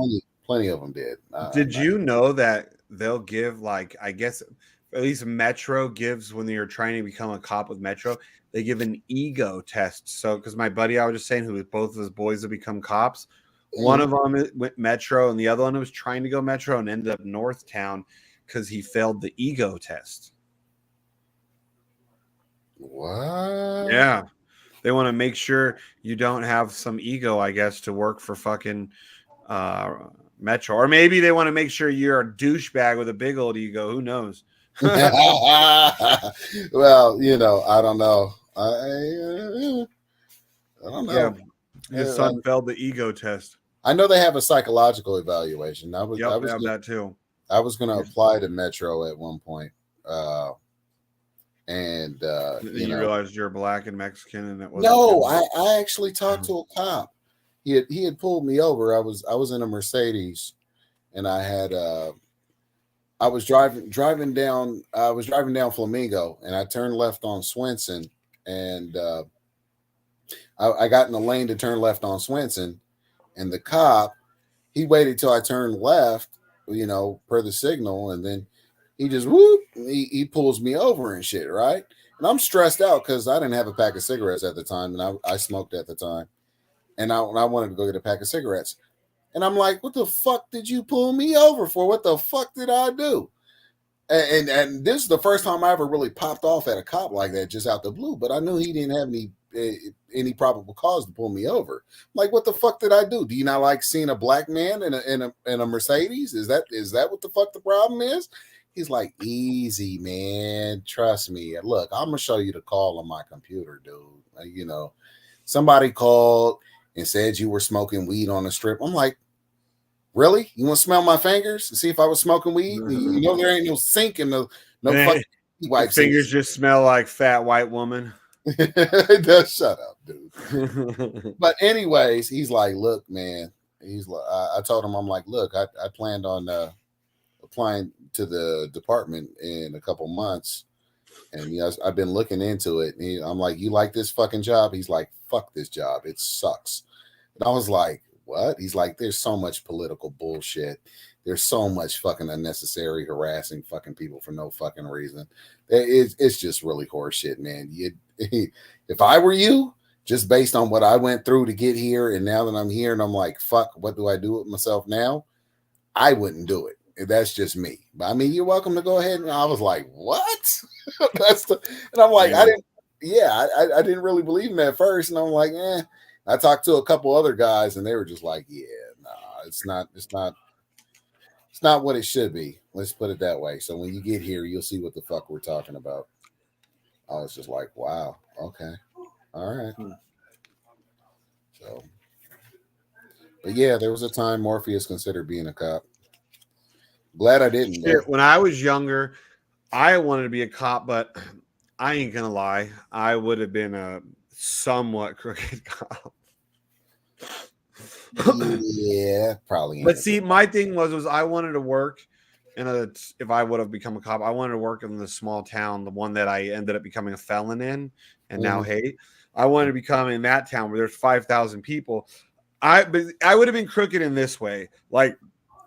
plenty of them did. Did you know that they'll give, like, I guess at least Metro gives when you're trying to become a cop with Metro, they give an ego test. So, because my buddy I was just saying, who both of his boys have become cops, one of them went Metro and the other one was trying to go Metro and ended up Northtown because he failed the ego test. What? Yeah. They want to make sure you don't have some ego, I guess, to work for fucking Metro. Or maybe they want to make sure you're a douchebag with a big old ego. Who knows? Well, I don't know. I don't know. Yeah. His son failed the ego test. I know they have a psychological evaluation. They have that too. I was going to apply to Metro at one point. And you realized you're black and Mexican, and it was no. I actually talked to a cop. He had pulled me over. I was in a Mercedes, and I was driving down Flamingo, and I turned left on Swenson, and I got in the lane to turn left on Swenson, and the cop, he waited till I turned left, per the signal, and then he just he pulls me over and shit, right? And I'm stressed out because I didn't have a pack of cigarettes at the time, and I smoked at the time, and I wanted to go get a pack of cigarettes. And I'm like, what the fuck did you pull me over for? What the fuck did I do? And this is the first time I ever really popped off at a cop like that, just out the blue. But I knew he didn't have any probable cause to pull me over. Like, what the fuck did I do? Do you not like seeing a black man in a Mercedes? Is that what the fuck the problem is? He's like, easy, man. Trust me. Look, I'm gonna show you the call on my computer, dude. Somebody called and said you were smoking weed on the strip. I'm like, really? You want to smell my fingers and see if I was smoking weed? There ain't no sink in no fucking white fingers. Just smell like fat white woman. It does. Shut up, dude. But anyways, he's like, look, man. He's like, I told him, I'm like, look, I planned on applying to the department in a couple months, and I've been looking into it. And I'm like, you like this fucking job? He's like, fuck this job. It sucks. And I was like, what? He's like, there's so much political bullshit. There's so much fucking unnecessary harassing fucking people for no fucking reason. It's just really horseshit, man. If I were you, just based on what I went through to get here, and now that I'm here and I'm like, fuck, what do I do with myself now? I wouldn't do it. That's just me. But I mean, you're welcome to go ahead. And I was like, what? And I'm like, I didn't really believe him at first. And I'm like, I talked to a couple other guys and they were just like, yeah, nah, it's not what it should be. Let's put it that way. So when you get here, you'll see what the fuck we're talking about. I was just like, wow, okay. All right. So, but yeah, there was a time Morpheus considered being a cop. Glad I didn't. When I was younger, I wanted to be a cop, but I ain't gonna lie, I would have been a somewhat crooked cop. Yeah, probably. But see, my thing was I wanted to work if I would have become a cop, I wanted to work in the small town, the one that I ended up becoming a felon in and now hate. I wanted to become in that town where there's 5,000 people. But I would have been crooked in this way. Like,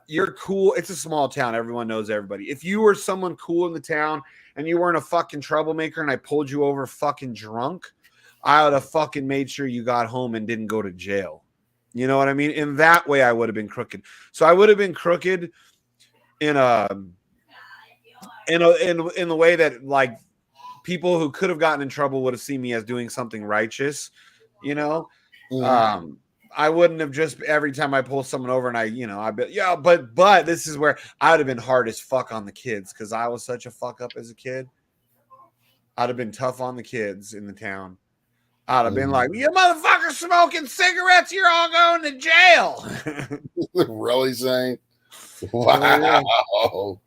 you're cool. It's a small town. Everyone knows everybody. If you were someone cool in the town and you weren't a fucking troublemaker and I pulled you over fucking drunk, I would have fucking made sure you got home and didn't go to jail. You know what I mean? In that way, I would have been crooked. So I would have been crooked in the way that, like, people who could have gotten in trouble would have seen me as doing something righteous, you know. I wouldn't have just every time I pull someone over and but this is where I would have been hard as fuck on the kids because I was such a fuck up as a kid. I'd have been tough on the kids in the town. I'd have been like, you motherfuckers smoking cigarettes, you're all going to jail. Really, saying? Wow.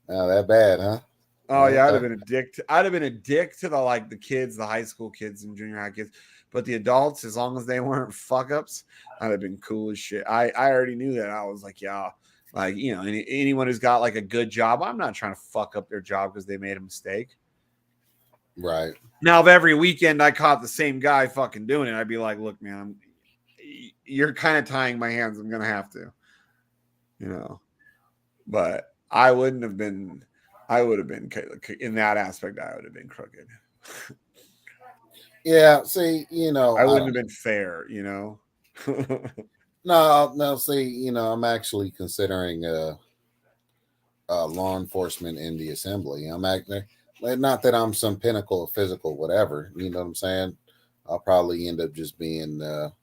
Not that bad, huh? Oh yeah, I'd have been a dick. I'd have been a dick to the kids, the high school kids and junior high kids. But the adults, as long as they weren't fuck ups, I'd have been cool as shit. I already knew that. I was like, yeah, like, you know, anyone who's got like a good job, I'm not trying to fuck up their job because they made a mistake. Right. Now, if every weekend I caught the same guy fucking doing it, I'd be like, look, man, you're kind of tying my hands. I'm gonna have to, you know. But I would have been in that aspect. I would have been crooked. Yeah, see, you know, I wouldn't have been fair, you know. No, see, you know, I'm actually considering law enforcement in the assembly. I'm actually not that I'm some pinnacle of physical whatever, you know what I'm saying? I'll probably end up just being the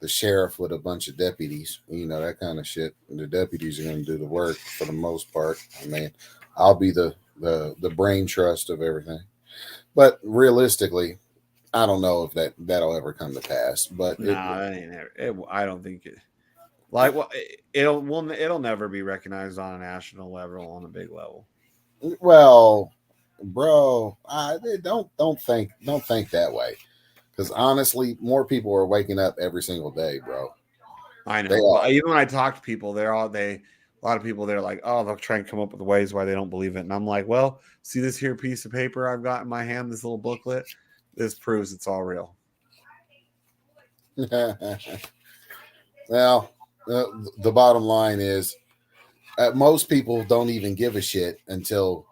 sheriff with a bunch of deputies, you know, that kind of shit. And the deputies are going to do the work for the most part. I mean, I'll be the brain trust of everything. But realistically, I don't know if that'll ever come to pass. But that ain't I don't think it. Like, well, it'll never be recognized on a national level, on a big level. Well, bro, don't think that way. Because honestly, more people are waking up every single day, bro. I know. Even when I talk to people, a lot of people, they're like, oh, they'll try and come up with ways why they don't believe it. And I'm like, well, see this here piece of paper I've got in my hand, this little booklet? This proves it's all real. Well, the bottom line is most people don't even give a shit until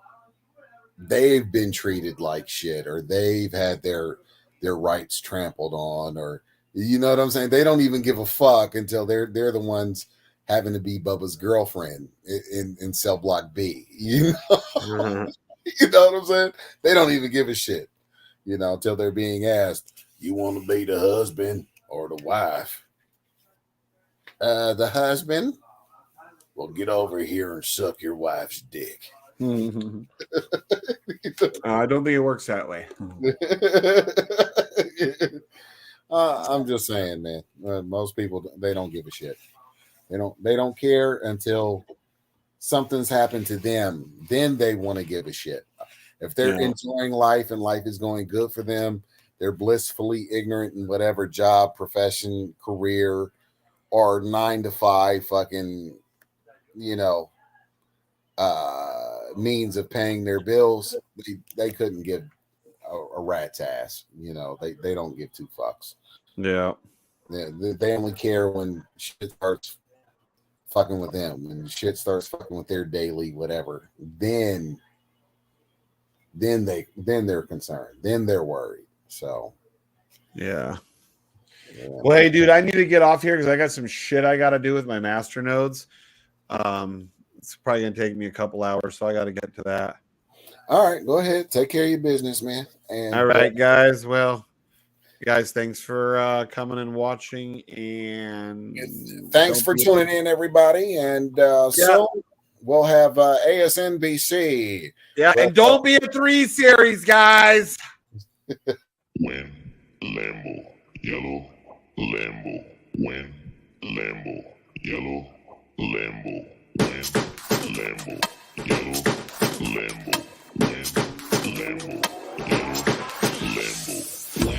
they've been treated like shit or they've had their rights trampled on, or you know what I'm saying? They don't even give a fuck until they're the ones having to be Bubba's girlfriend in cell block B. You know? You know what I'm saying? They don't even give a shit, you know, until they're being asked, you want to be the husband or the wife? The husband? Well, get over here and suck your wife's dick. I don't think it works that way. I'm just saying, man. Most people, they don't give a shit. They don't care until something's happened to them. Then they want to give a shit. If they're enjoying life and life is going good for them, they're blissfully ignorant in whatever job, profession, career, or 9 to 5 fucking, you know, means of paying their bills. They couldn't give a rat's ass. You know, they don't give two fucks. Yeah. They only care when shit starts fucking with them, when shit starts fucking with their daily whatever. Then they're concerned. Then they're worried. So yeah. Well, hey, dude, I need to get off here because I got some shit I got to do with my master nodes. It's probably gonna take me a couple hours, so I got to get to that. All right, go ahead, take care of your business, man. And all right, guys. Well, guys, thanks for coming and watching, and thanks for tuning in, everybody. And so we'll have ASNBC. Yeah, and don't be a 3 series, guys. Win, Lambo, yellow, Lambo, win, Lambo, yellow, Lambo, win, Lambo, yellow, Lambo, win, Lambo, yellow, Lambo, win.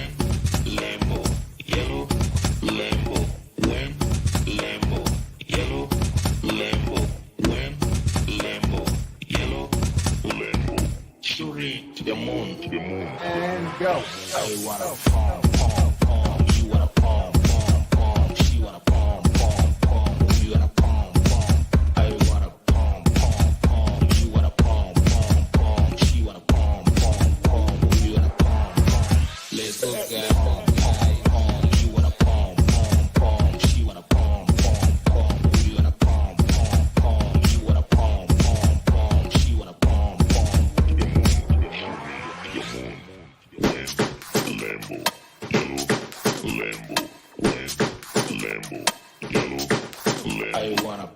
Lambo, yellow, Lambo. I wanna